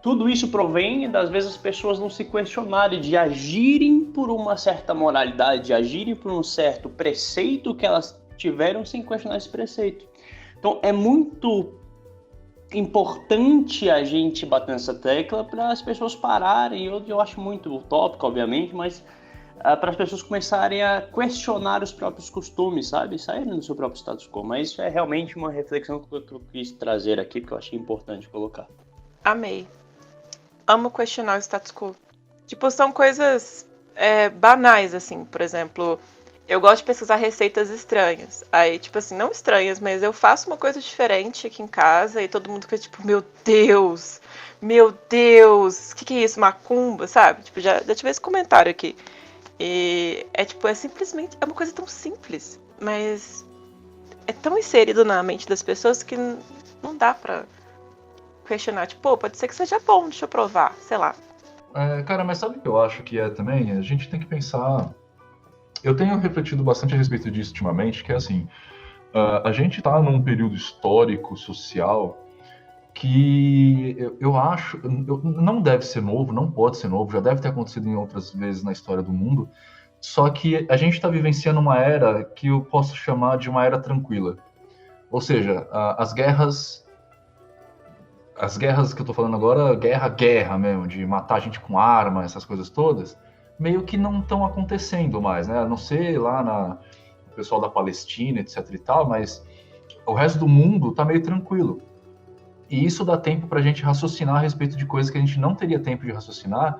tudo isso provém das vezes as pessoas não se questionarem, de agirem por uma certa moralidade, de agirem por um certo preceito que elas tiveram sem questionar esse preceito. Então é muito importante a gente bater nessa tecla para as pessoas pararem. Eu acho muito utópico, obviamente, mas para as pessoas começarem a questionar os próprios costumes, sabe? Saírem do seu próprio status quo. Mas isso é realmente uma reflexão que eu quis trazer aqui, porque eu achei importante colocar. Amei. Amo questionar o status quo. Tipo, são coisas banais, assim. Por exemplo, eu gosto de pesquisar receitas estranhas. Aí, tipo assim, não estranhas, mas eu faço uma coisa diferente aqui em casa e todo mundo fica tipo, meu Deus, o que é isso, macumba, sabe? Tipo, já tive esse comentário aqui. E simplesmente, é uma coisa tão simples, mas é tão inserido na mente das pessoas que não dá pra questionar. Tipo, pô, pode ser que seja bom, deixa eu provar, sei lá. Cara, mas sabe o que eu acho que é também? A gente tem que pensar... Eu tenho refletido bastante a respeito disso ultimamente, que é assim, a gente está num período histórico, social, que eu acho, não deve ser novo, não pode ser novo, já deve ter acontecido em outras vezes na história do mundo, só que a gente está vivenciando uma era que eu posso chamar de uma era tranquila. Ou seja, as guerras que eu tô falando agora, guerra mesmo, de matar gente com arma, essas coisas todas, meio que não estão acontecendo mais, né? A não ser lá o pessoal da Palestina, etc e tal, mas o resto do mundo tá meio tranquilo. E isso dá tempo pra gente raciocinar a respeito de coisas que a gente não teria tempo de raciocinar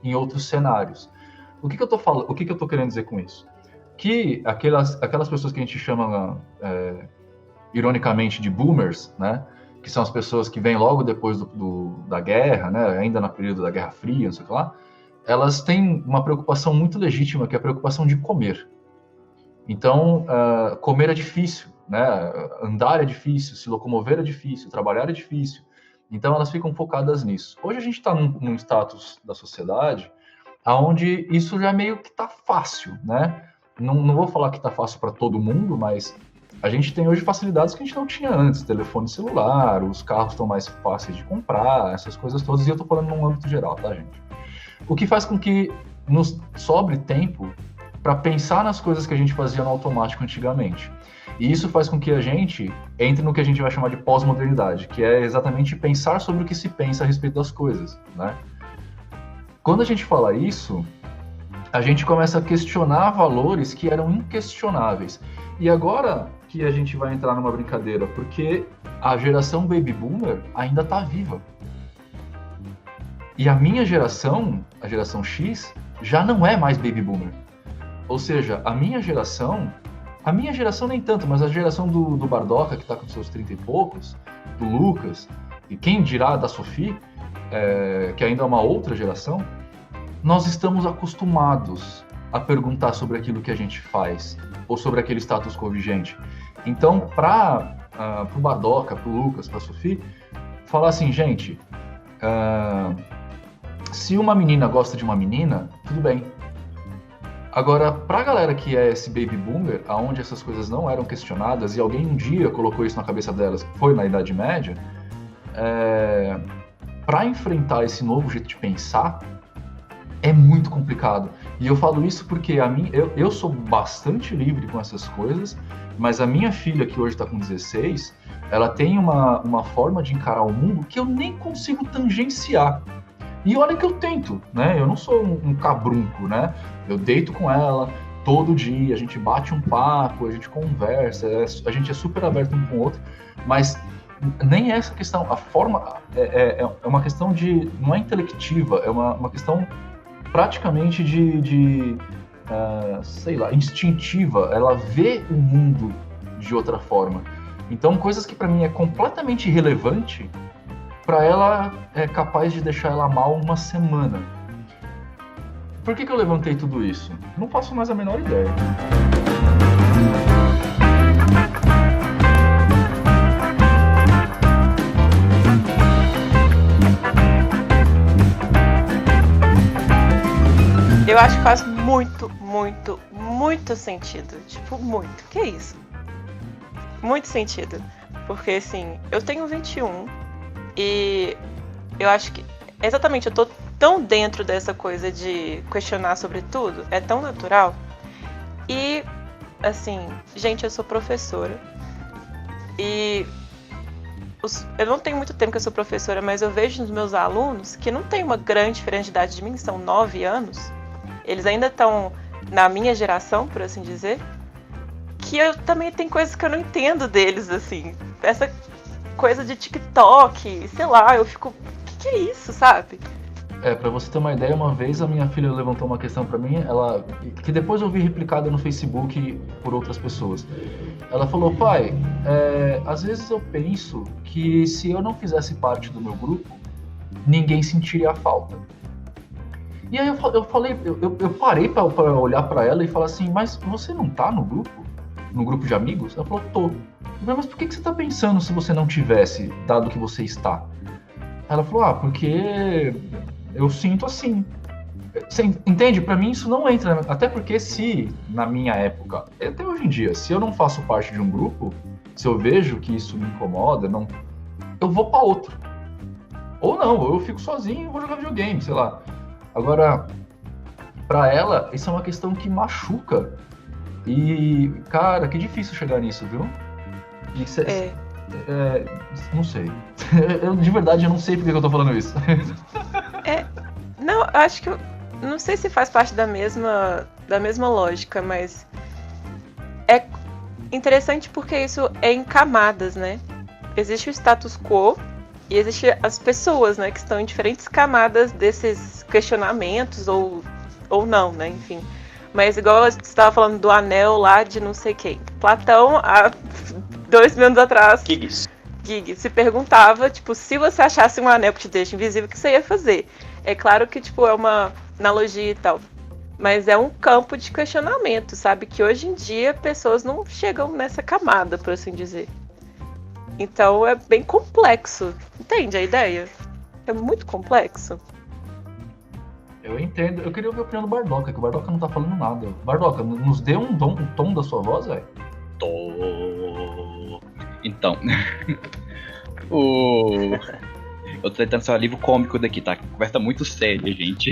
em outros cenários. O que eu tô querendo dizer com isso? Que aquelas pessoas que a gente chama, ironicamente, de boomers, né? Que são as pessoas que vêm logo depois da guerra, né? Ainda no período da Guerra Fria, não sei o que lá, elas têm uma preocupação muito legítima, que é a preocupação de comer. Então, comer é difícil, né? Andar é difícil, se locomover é difícil, trabalhar é difícil. Então, elas ficam focadas nisso. Hoje a gente está num status da sociedade onde isso já meio que está fácil, né? Não vou falar que está fácil para todo mundo, mas a gente tem hoje facilidades que a gente não tinha antes. Telefone celular, os carros estão mais fáceis de comprar, essas coisas todas. E eu estou falando num âmbito geral, tá, gente? O que faz com que nos sobre tempo para pensar nas coisas que a gente fazia no automático antigamente. E isso faz com que a gente entre no que a gente vai chamar de pós-modernidade, que é exatamente pensar sobre o que se pensa a respeito das coisas, né? Quando a gente fala isso, a gente começa a questionar valores que eram inquestionáveis. E agora que a gente vai entrar numa brincadeira, porque a geração Baby Boomer ainda está viva. E a minha geração, a geração X, já não é mais Baby Boomer. Ou seja, a minha geração nem tanto, mas a geração do Bardoca, que está com seus 30 e poucos, do Lucas, e quem dirá da Sophie, que ainda é uma outra geração, nós estamos acostumados a perguntar sobre aquilo que a gente faz, ou sobre aquele status quo vigente. Então, para o Bardoca, para o Lucas, para a Sophie, falar assim, gente, se uma menina gosta de uma menina, tudo bem. Agora, pra galera que é esse baby boomer, aonde essas coisas não eram questionadas, e alguém um dia colocou isso na cabeça delas, que foi na Idade Média, para enfrentar esse novo jeito de pensar, é muito complicado. E eu falo isso porque eu sou bastante livre com essas coisas, mas a minha filha, que hoje está com 16, ela tem uma forma de encarar o mundo que eu nem consigo tangenciar. E olha que eu tento, né? Eu não sou um cabrunco, né? Eu deito com ela todo dia, a gente bate um papo, a gente conversa, a gente é super aberto um com o outro, mas nem essa questão, a forma é uma questão de, não é intelectiva, é uma questão praticamente sei lá, instintiva. Ela vê o mundo de outra forma. Então, coisas que para mim é completamente irrelevante, para ela é capaz de deixar ela mal uma semana. Por que eu levantei tudo isso? Não faço mais a menor ideia. Eu acho que faz muito, muito, muito sentido. Tipo, muito. Que isso? Muito sentido. Porque, assim, eu tenho 21 e eu acho que, exatamente, eu tô tão dentro dessa coisa de questionar sobre tudo. É tão natural. E, assim, gente, eu sou professora. E eu não tenho muito tempo que eu sou professora, mas eu vejo nos meus alunos que não tem uma grande diferença de idade de mim, são 9 anos. Eles ainda estão na minha geração, por assim dizer, que eu também tem coisas que eu não entendo deles, assim. Essa coisa de TikTok, sei lá, eu fico, o que é isso, sabe? Pra você ter uma ideia, uma vez a minha filha levantou uma questão pra mim, que depois eu vi replicada no Facebook por outras pessoas. Ela falou, pai, às vezes eu penso que se eu não fizesse parte do meu grupo, ninguém sentiria a falta. E aí eu falei, eu parei pra olhar pra ela e falar assim, mas você não tá no grupo? No grupo de amigos? Ela falou, tô. Eu falei, mas por que você tá pensando se você não tivesse, dado que você está? Ela falou, porque eu sinto assim. Você entende? Pra mim isso não entra. Até porque se, na minha época, até hoje em dia, se eu não faço parte de um grupo, se eu vejo que isso me incomoda, eu vou pra outro. Ou não, ou eu fico sozinho e vou jogar videogame, sei lá. Agora, pra ela, isso é uma questão que machuca. E, cara, que difícil chegar nisso, viu? Não sei. De verdade, eu não sei por que eu tô falando isso. Não, acho que não sei se faz parte da mesma lógica, mas é interessante porque isso é em camadas, né? Existe o status quo e existe as pessoas, né, que estão em diferentes camadas desses questionamentos ou não, né? Enfim. Mas igual você estava falando do anel lá de não sei quem. Platão, há 2 mil anos atrás, Gig se perguntava, tipo, se você achasse um anel que te deixa invisível, o que você ia fazer? É claro que, tipo, é uma analogia e tal. Mas é um campo de questionamento, sabe? Que hoje em dia pessoas não chegam nessa camada, por assim dizer. Então é bem complexo. Entende a ideia? É muito complexo. Eu entendo. Eu queria ouvir a opinião do Bardoca, que o Bardoca não tá falando nada. Bardoca, nos dê um tom da sua voz, velho. Então. Eu tô tentando ser um alívio cômico daqui, tá? Conversa muito séria, gente.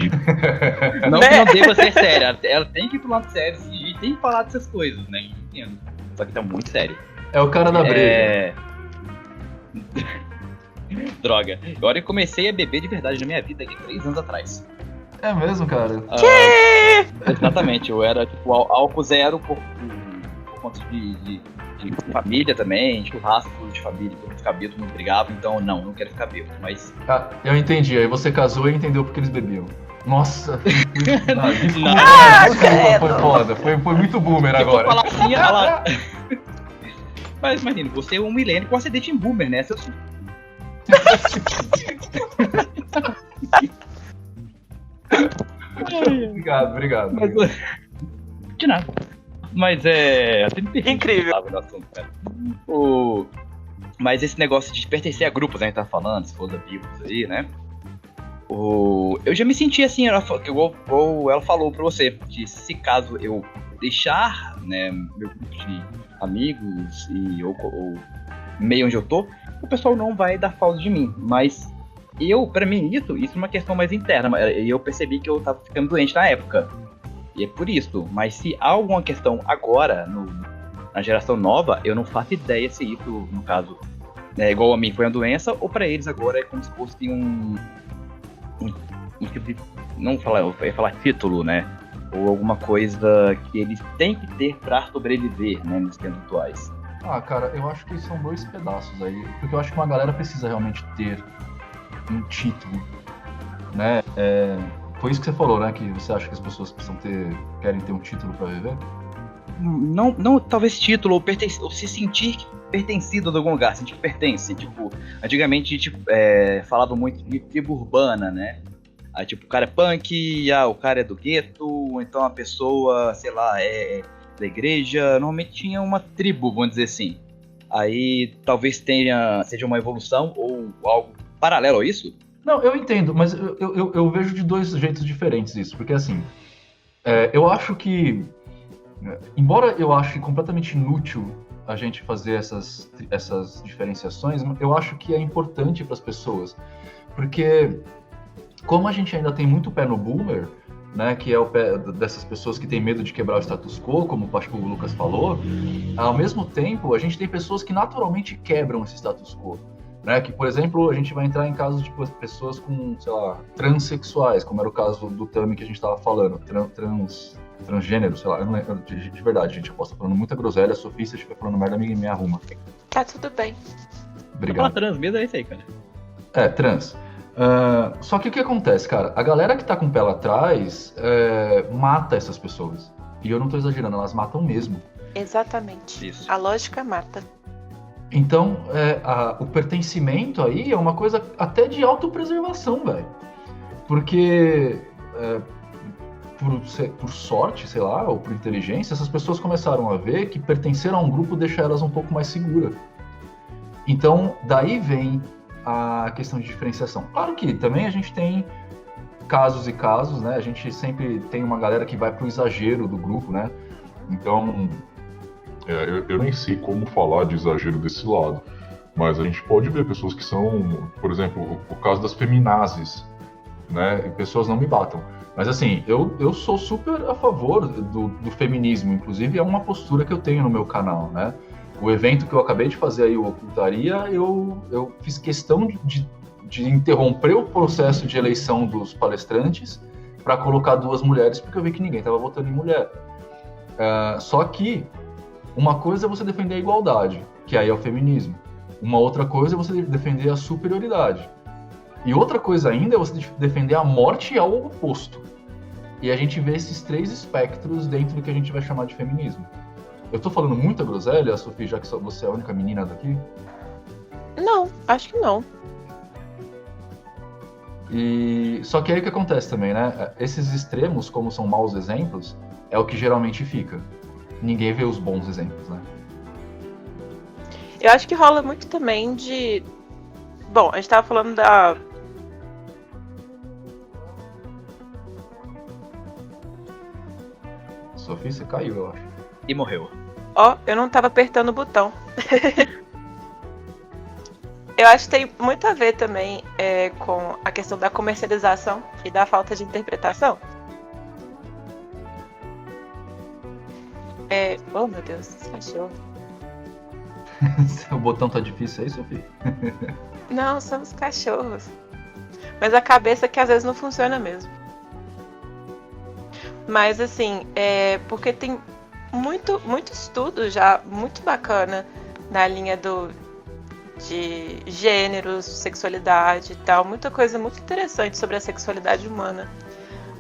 Não que não deva ser séria. Ela tem que ir pro lado sério e tem que falar dessas coisas, né? Eu entendo. Só que tá muito sério. É o cara da breja. Droga. Agora eu comecei a beber de verdade na minha vida aqui 3 anos atrás. É mesmo, cara? Exatamente. Eu era, tipo, álcool zero por conta de família também, churrasco de família, que eu ficar bêbado, não brigava, então não quero ficar bêbado, mas... eu entendi, aí você casou e entendeu porque eles bebiam. Nossa, foi foda, foi muito boomer agora. Falar assim, ela... Mas imagina, você é um milênio com acidente em boomer, né? Obrigado. De nada. Mas incrível. No assunto, cara. Mas esse negócio de pertencer a grupos, a gente tá falando, se for da Bíblia aí, né? Eu já me senti assim, igual ela falou pra você, que se caso eu deixar, né, meu grupo de amigos ou meio onde eu tô, o pessoal não vai dar falta de mim. Mas pra mim, isso é uma questão mais interna. E eu percebi que eu tava ficando doente na época. E é por isso. Mas se há alguma questão agora, na geração nova, eu não faço ideia se isso, no caso, igual a mim foi uma doença, ou pra eles agora é como se fosse um tipo de... Não falar, eu ia falar título, né? Ou alguma coisa que eles têm que ter pra sobreviver, né, nos tempos atuais. Cara, eu acho que são 2 pedaços aí. Porque eu acho que uma galera precisa realmente ter um título, né? Foi isso que você falou, né? Que você acha que as pessoas querem ter um título pra viver? Não talvez título, ou se sentir pertencido a algum lugar, sentir que pertence. Tipo, antigamente falava muito de tribo urbana, né? Aí, tipo, o cara é punk, o cara é do gueto, ou então a pessoa, sei lá, é da igreja. Normalmente tinha uma tribo, vamos dizer assim. Aí talvez seja uma evolução ou algo paralelo a isso? Não, eu entendo, mas eu vejo de 2 jeitos diferentes isso. Porque assim, eu acho que, embora eu ache completamente inútil a gente fazer essas diferenciações, eu acho que é importante para as pessoas. Porque como a gente ainda tem muito pé no boomer, né, que é dessas pessoas que têm medo de quebrar o status quo, como o Lucas falou, ao mesmo tempo, a gente tem pessoas que naturalmente quebram esse status quo. Né, que, por exemplo, a gente vai entrar em casos de pessoas com, sei lá, transexuais, como era o caso do Tami que a gente estava falando, transgênero, sei lá, eu não lembro, de verdade, gente, eu posso estar falando muita groselha, a Sofia, se eu estiver falando merda, me arruma. Tá tudo bem. Obrigado. Trans mesmo é isso aí, cara. Trans. Só que o que acontece, cara? A galera que tá com o pé lá atrás mata essas pessoas. E eu não tô exagerando, elas matam mesmo. Exatamente. Isso. A lógica mata. Então, o pertencimento aí é uma coisa até de autopreservação, velho. Porque, por sorte, sei lá, ou por inteligência, essas pessoas começaram a ver que pertencer a um grupo deixa elas um pouco mais seguras. Então, daí vem a questão de diferenciação. Claro que também a gente tem casos e casos, né? A gente sempre tem uma galera que vai pro exagero do grupo, né? Então, eu nem sei como falar de exagero desse lado, mas a gente pode ver pessoas que são, por exemplo, o caso das feminazes, né? Pessoas não me batam. Mas assim, eu sou super a favor do feminismo, inclusive é uma postura que eu tenho no meu canal, né? O evento que eu acabei de fazer aí, o Ocultaria, eu fiz questão de interromper o processo de eleição dos palestrantes para colocar 2 mulheres, porque eu vi que ninguém estava votando em mulher. Só que uma coisa é você defender a igualdade, que aí é o feminismo. Uma outra coisa é você defender a superioridade. E outra coisa ainda é você defender a morte ao oposto. E a gente vê esses 3 espectros dentro do que a gente vai chamar de feminismo. Eu tô falando muita groselha, Sofia, já que você é a única menina daqui? Não, acho que não. Só que aí o que acontece também, né? Esses extremos, como são maus exemplos, é o que geralmente fica. Ninguém vê os bons exemplos, né? Eu acho que rola muito também de... Bom, a gente tava falando da... Sofia, você caiu, eu acho. E morreu. Eu não tava apertando o botão. Eu acho que tem muito a ver também com a questão da comercialização e da falta de interpretação. Oh, meu Deus, esse cachorro. O botão tá difícil aí, Sofia? Não, são os cachorros. Mas a cabeça que às vezes não funciona mesmo. Mas assim, porque tem muito estudo já muito bacana na linha de gêneros, sexualidade e tal. Muita coisa muito interessante sobre a sexualidade humana.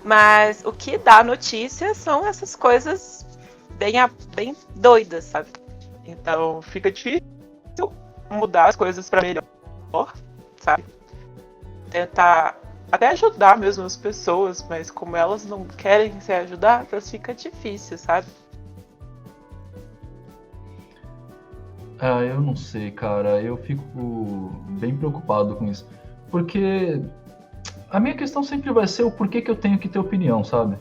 Mas o que dá notícia são essas coisas bem doidas, sabe? Então fica difícil mudar as coisas pra melhor, sabe? Tentar até ajudar mesmo as pessoas, mas como elas não querem ser ajudadas, fica difícil, sabe? Eu não sei, cara. Eu fico bem preocupado com isso. Porque a minha questão sempre vai ser o porquê que eu tenho que ter opinião, sabe?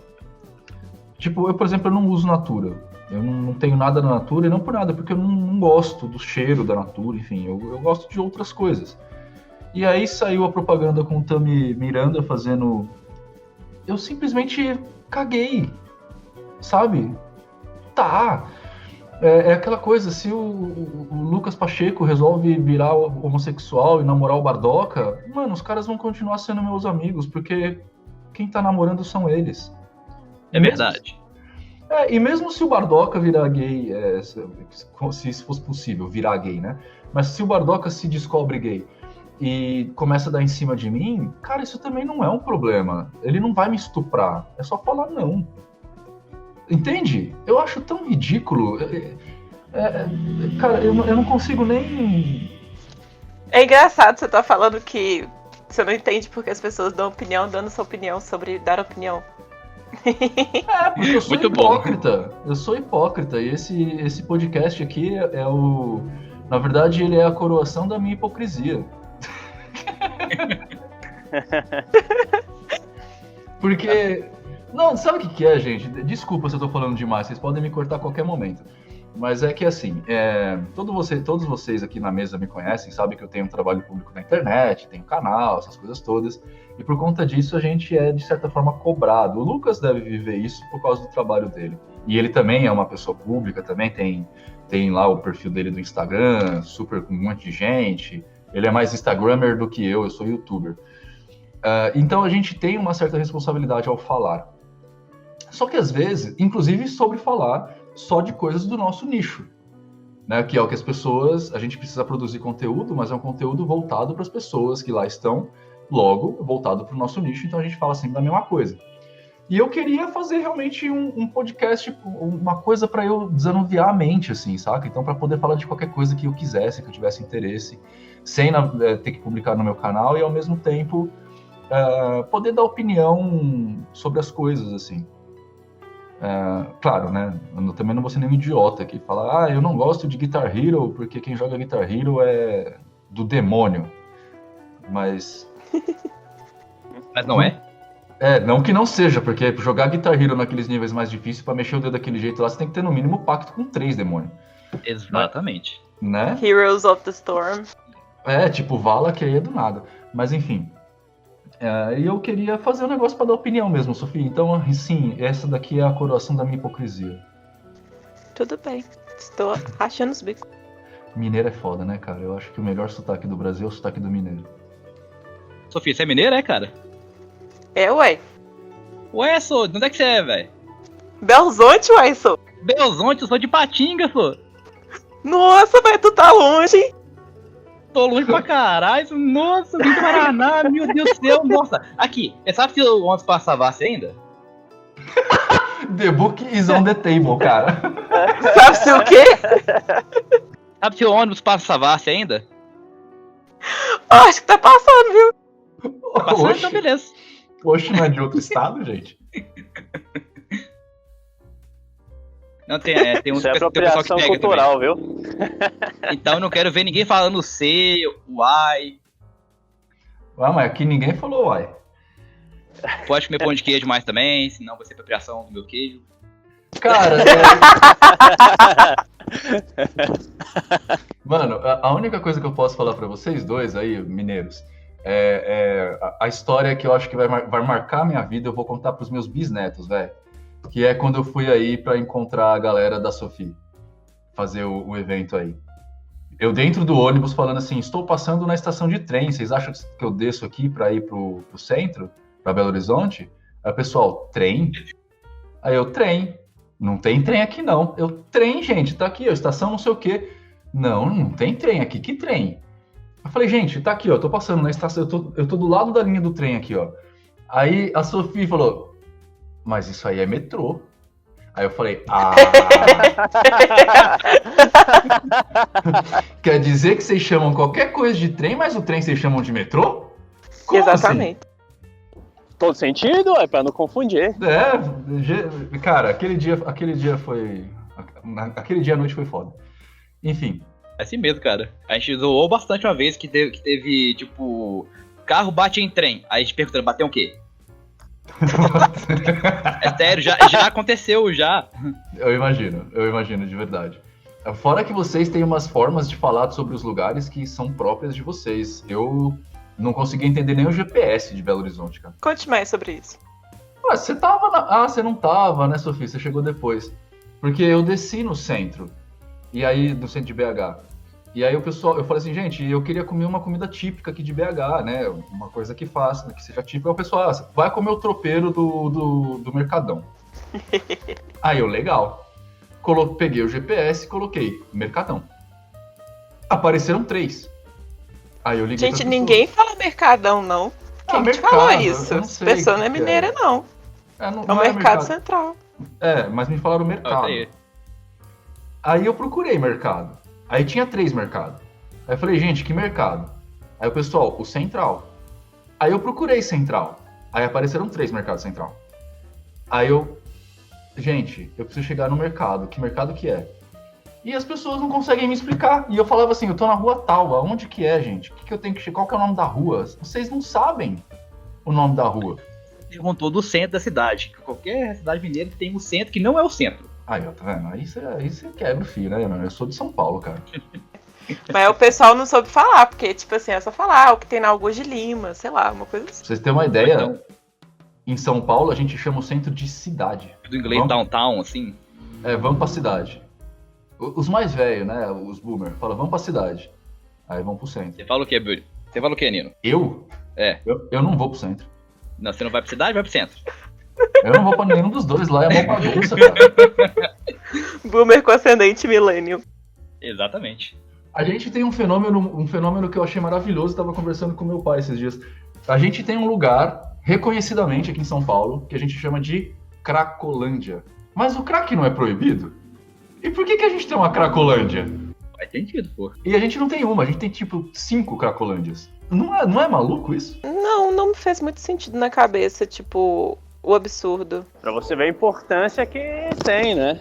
Tipo, eu, por exemplo, eu não uso Natura. Eu não tenho nada na Natura, e não por nada, porque eu não gosto do cheiro da Natura, enfim, eu gosto de outras coisas. E aí saiu a propaganda com o Tami Miranda fazendo... Eu simplesmente caguei, sabe? Tá. É aquela coisa, se o Lucas Pacheco resolve virar homossexual e namorar o Bardoca, mano, os caras vão continuar sendo meus amigos, porque quem tá namorando são eles. É verdade. E mesmo se o Bardoca virar gay, se isso fosse possível, virar gay, né? Mas se o Bardoca se descobre gay e começa a dar em cima de mim, cara, isso também não é um problema. Ele não vai me estuprar, é só falar não. Entende? Eu acho tão ridículo. Cara, eu não consigo nem... É engraçado você tá falando que você não entende porque as pessoas dão opinião, dando sua opinião sobre dar opinião. Porque eu sou Muito hipócrita. Bom. Eu sou hipócrita. E esse podcast aqui na verdade, ele é a coroação da minha hipocrisia. Porque... Não, sabe o que é, gente? Desculpa se eu tô falando demais. Vocês podem me cortar a qualquer momento. Mas é que assim, todos vocês aqui na mesa me conhecem, sabem que eu tenho um trabalho público na internet, tenho canal, essas coisas todas. E por conta disso a gente é, de certa forma, cobrado. O Lucas deve viver isso por causa do trabalho dele. E ele também é uma pessoa pública, também tem lá o perfil dele do Instagram, super com um monte de gente. Ele é mais Instagrammer do que eu sou youtuber. Então a gente tem uma certa responsabilidade ao falar. Só que às vezes, inclusive sobre falar só de coisas do nosso nicho, né? Que é o que as pessoas... A gente precisa produzir conteúdo, mas é um conteúdo voltado para as pessoas que lá estão, logo voltado para o nosso nicho, então a gente fala sempre da mesma coisa. E eu queria fazer realmente um podcast, uma coisa para eu desanuviar a mente, assim, saca? Então, para poder falar de qualquer coisa que eu quisesse, que eu tivesse interesse, sem ter que publicar no meu canal e, ao mesmo tempo, poder dar opinião sobre as coisas, assim. Claro, né? Eu também não vou ser nenhum idiota que fala, eu não gosto de Guitar Hero porque quem joga Guitar Hero é do demônio. Mas não é? Não que não seja, porque jogar Guitar Hero naqueles níveis mais difíceis, pra mexer o dedo daquele jeito lá, você tem que ter no mínimo pacto com 3 demônios. Exatamente. Né? Heroes of the Storm. Tipo Vala, que aí é do nada. Mas enfim. E eu queria fazer um negócio pra dar opinião mesmo, Sofia. Então, sim, essa daqui é a coroação da minha hipocrisia. Tudo bem. Estou achando os bicos. Mineiro é foda, né, cara? Eu acho que o melhor sotaque do Brasil é o sotaque do mineiro. Sofia, você é mineira, cara? Ué. Ué, sou, de onde é que você é, velho? Belzonte, ué, sou. Belzonte, eu sou de Patinga, sou. Nossa, velho, tu tá longe, hein? Tô longe pra caralho, nossa, vim do Paraná, meu Deus do céu, nossa. Aqui, você sabe se o ônibus passa Savassi ainda? The book is on the table, cara. Sabe se o quê? Sabe se o ônibus passa Savassi ainda? Acho que tá passando, viu? Tá passando, então beleza. Oxe, não é de outro estado, gente? Não, tem um Isso é pessoal que apropriação pega cultural, também. viu? Então eu não quero ver ninguém falando C, uai. Mas aqui ninguém falou uai. Pode comer pão de queijo mais também, senão vai ser apropriação do meu queijo. Cara, Mano, a única coisa que eu posso falar pra vocês dois aí, mineiros, a história que eu acho que vai marcar a minha vida, eu vou contar pros meus bisnetos, velho. Que é quando eu fui aí pra encontrar a galera da Sophie, fazer o evento aí. Eu dentro do ônibus falando assim, estou passando na estação de trem, vocês acham que eu desço aqui pra ir pro centro, pra Belo Horizonte? Aí o pessoal, trem? Aí eu, trem. Não tem trem aqui não. Eu, trem, gente, tá aqui, ó, estação não sei o quê. Não tem trem aqui, que trem? Eu falei, gente, tá aqui, ó, tô passando na estação, eu tô do lado da linha do trem aqui, ó. Aí a Sophie falou, mas isso aí é metrô. Aí eu falei, quer dizer que vocês chamam qualquer coisa de trem, mas o trem vocês chamam de metrô? Como Exatamente. assim? Todo sentido, pra não confundir. Cara, aquele dia foi... Aquele dia à noite foi foda. Enfim. É assim mesmo, cara. A gente zoou bastante uma vez que teve tipo, carro bate em trem. Aí a gente perguntando, bateu o quê? É sério, já aconteceu, já. Eu imagino, de verdade. Fora que vocês têm umas formas de falar sobre os lugares que são próprias de vocês. Eu não consegui entender nem o GPS de Belo Horizonte, cara. Conte mais sobre isso. Você tava você não tava, né, Sofia? Você chegou depois. Porque eu desci no centro. E aí, no centro de BH. E aí o pessoal, eu falei assim, gente, eu queria comer uma comida típica aqui de BH, né? Uma coisa que faça, que seja típica. Aí o pessoal, vai comer o tropeiro do Mercadão. Aí eu, legal. Peguei o GPS e coloquei Mercadão. Apareceram 3. Aí eu liguei. Gente, ninguém fala Mercadão, não. Quem te mercado, falou isso? eu não Essa sei pessoa o não é que mineira, não. É É o Mercado Central. Mas me falaram mercado. Aí eu procurei mercado. Aí tinha 3 mercados. Aí eu falei, gente, que mercado? Aí o pessoal, o Central. Aí eu procurei Central. Aí apareceram 3 mercados Central. Aí eu, gente, eu preciso chegar no mercado. Que mercado que é? E as pessoas não conseguem me explicar. E eu falava assim, eu tô na rua tal, aonde que é, gente? O que eu tenho que chegar? Qual que é o nome da rua? Vocês não sabem o nome da rua. Perguntou do centro da cidade. Qualquer cidade mineira tem um centro que não é o centro. Aí, ó, tá vendo? Aí você quebra o fio, né, Ana? Eu sou de São Paulo, cara. Mas o pessoal não soube falar, porque, tipo assim, é só falar o que tem na Augusto de Lima, sei lá, uma coisa assim. Pra vocês terem uma ideia, Então, em São Paulo a gente chama o centro de cidade. do inglês downtown, assim. Vamos pra cidade. Os mais velhos, né, os boomer, falam, vamos pra cidade. Aí vão pro centro. Você fala o quê, Billy? Você fala o quê, Nino? Eu? É. Eu não vou pro centro. Não, você não vai pra cidade, vai pro centro. Eu não vou pra nenhum dos dois, lá é uma bagunça, cara. Boomer com ascendente millennial. Exatamente. A gente tem um fenômeno que eu achei maravilhoso, estava conversando com meu pai esses dias. A gente tem um lugar, reconhecidamente aqui em São Paulo, que a gente chama de Cracolândia. Mas o crack não é proibido? E por que a gente tem uma Cracolândia? Faz sentido, pô. E a gente não tem uma, a gente tem tipo 5 Cracolândias. Não é maluco isso? Não me fez muito sentido na cabeça, tipo, o absurdo. Pra você ver a importância que tem, né?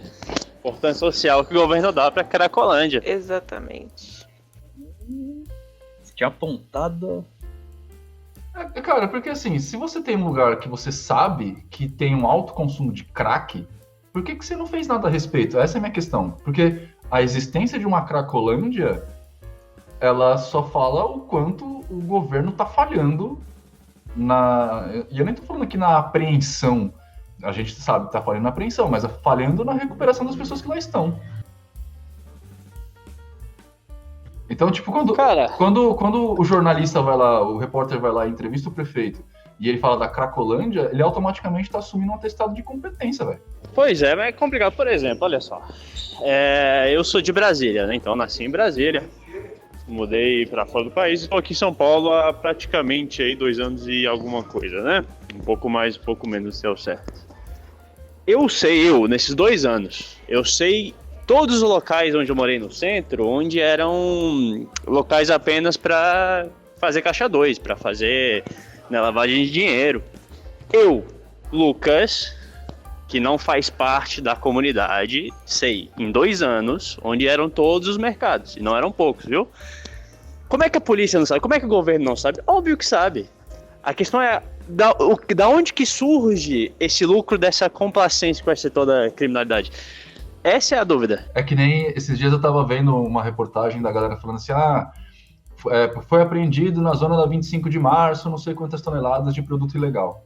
Importância social que o governo dá pra Cracolândia. Exatamente. Você tinha apontado. Cara, porque assim, se você tem um lugar que você sabe que tem um alto consumo de crack, por que você não fez nada a respeito? Essa é a minha questão. Porque a existência de uma Cracolândia, ela só fala o quanto o governo tá falhando e eu nem tô falando aqui na apreensão. A gente sabe que tá falhando na apreensão, mas falhando na recuperação das pessoas que lá estão. Então, tipo, quando o jornalista vai lá, o repórter vai lá e entrevista o prefeito, e ele fala da Cracolândia, ele automaticamente tá assumindo um atestado de competência, velho. Pois é, mas é complicado. Por exemplo, olha só. Eu sou de Brasília, né? Então nasci em Brasília. Mudei pra fora do país e estou aqui em São Paulo há praticamente aí 2 anos e alguma coisa, né? Um pouco mais, um pouco menos, se é o certo. Nesses 2 anos, eu sei todos os locais onde eu morei no centro, onde eram locais apenas para fazer caixa 2, para fazer, né, lavagem de dinheiro. Lucas, que não faz parte da comunidade, sei, em 2 anos, onde eram todos os mercados, e não eram poucos, viu? Como é que a polícia não sabe? Como é que o governo não sabe? Óbvio que sabe. A questão é, da onde que surge esse lucro dessa complacência com essa toda criminalidade? Essa é a dúvida. É que nem esses dias eu tava vendo uma reportagem da galera falando assim, foi apreendido na zona da 25 de março, não sei quantas toneladas de produto ilegal.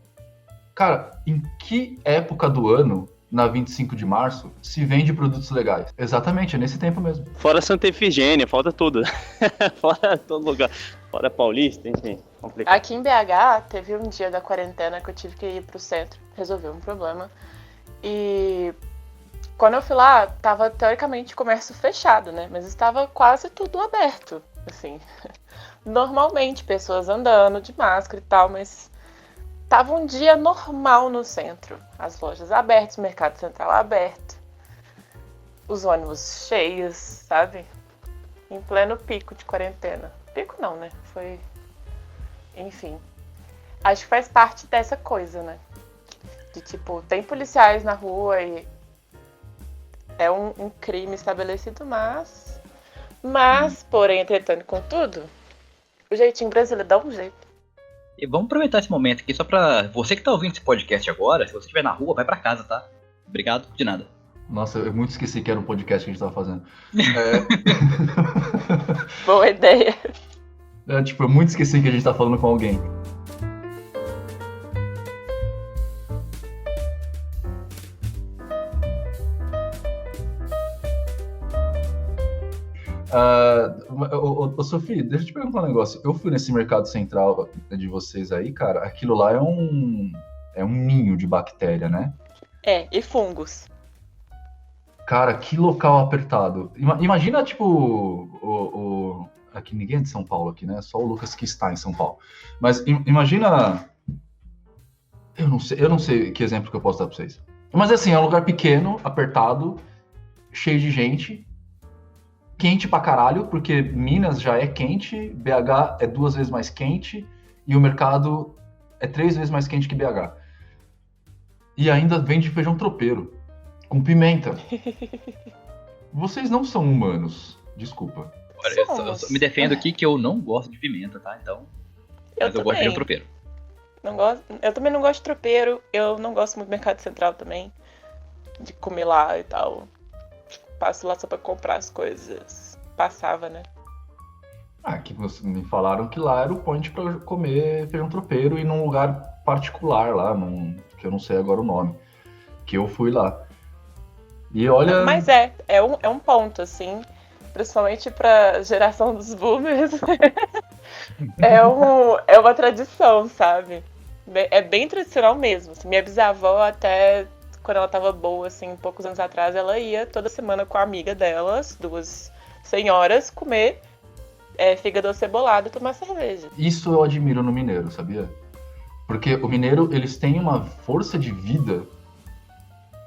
Cara, em que época do ano, na 25 de março, se vende produtos legais? Exatamente, é nesse tempo mesmo. Fora Santa Efigênia, falta tudo. Fora todo lugar. Fora Paulista, enfim, complicado. Aqui em BH, teve um dia da quarentena que eu tive que ir pro centro resolver um problema. E quando eu fui lá, tava teoricamente comércio fechado, né? Mas estava quase tudo aberto, assim. Normalmente, pessoas andando de máscara e tal, mas tava um dia normal no centro. As lojas abertas, o mercado central aberto, os ônibus cheios, sabe? Em pleno pico de quarentena. Pico não, né? Foi... Enfim. Acho que faz parte dessa coisa, né? De tipo, tem policiais na rua e é um crime estabelecido, mas, porém, entretanto, contudo, o jeitinho brasileiro dá um jeito. E vamos aproveitar esse momento aqui só pra você que tá ouvindo esse podcast agora, se você estiver na rua, vai pra casa, tá? Obrigado, de nada. Nossa, eu muito esqueci que era um podcast que a gente tava fazendo. Boa ideia. Eu muito esqueci que a gente tá falando com alguém. Sofia, deixa eu te perguntar um negócio. Eu fui nesse mercado central de vocês aí, cara. Aquilo lá é um ninho de bactéria, né? E fungos. Cara, que local apertado. Imagina, tipo, aqui ninguém é de São Paulo aqui, né? Só o Lucas que está em São Paulo. Mas imagina... Eu não sei que exemplo que eu posso dar pra vocês. Mas assim, é um lugar pequeno, apertado, cheio de gente, quente pra caralho, porque Minas já é quente, BH é 2 vezes mais quente, e o mercado é 3 vezes mais quente que BH. E ainda vende feijão tropeiro, com pimenta. Vocês não são humanos, desculpa. Olha, eu só me defendo aqui que eu não gosto de pimenta, tá? Então, mas eu gosto de feijão tropeiro. Eu também não gosto de tropeiro, eu não gosto muito do mercado central também. de comer lá e tal. Passo lá só pra comprar as coisas. Passava, né? Que me falaram que lá era o point pra comer feijão tropeiro e num lugar particular lá, que eu não sei agora o nome. Que eu fui lá. E olha. Mas é um ponto, assim. Principalmente pra geração dos boomers. É uma tradição, sabe? É bem tradicional mesmo. Assim, minha bisavó, até quando ela tava boa, assim, poucos anos atrás, ela ia toda semana com a amiga dela, as duas senhoras, comer fígado acebolado e tomar cerveja. Isso eu admiro no mineiro, sabia? Porque o mineiro, eles têm uma força de vida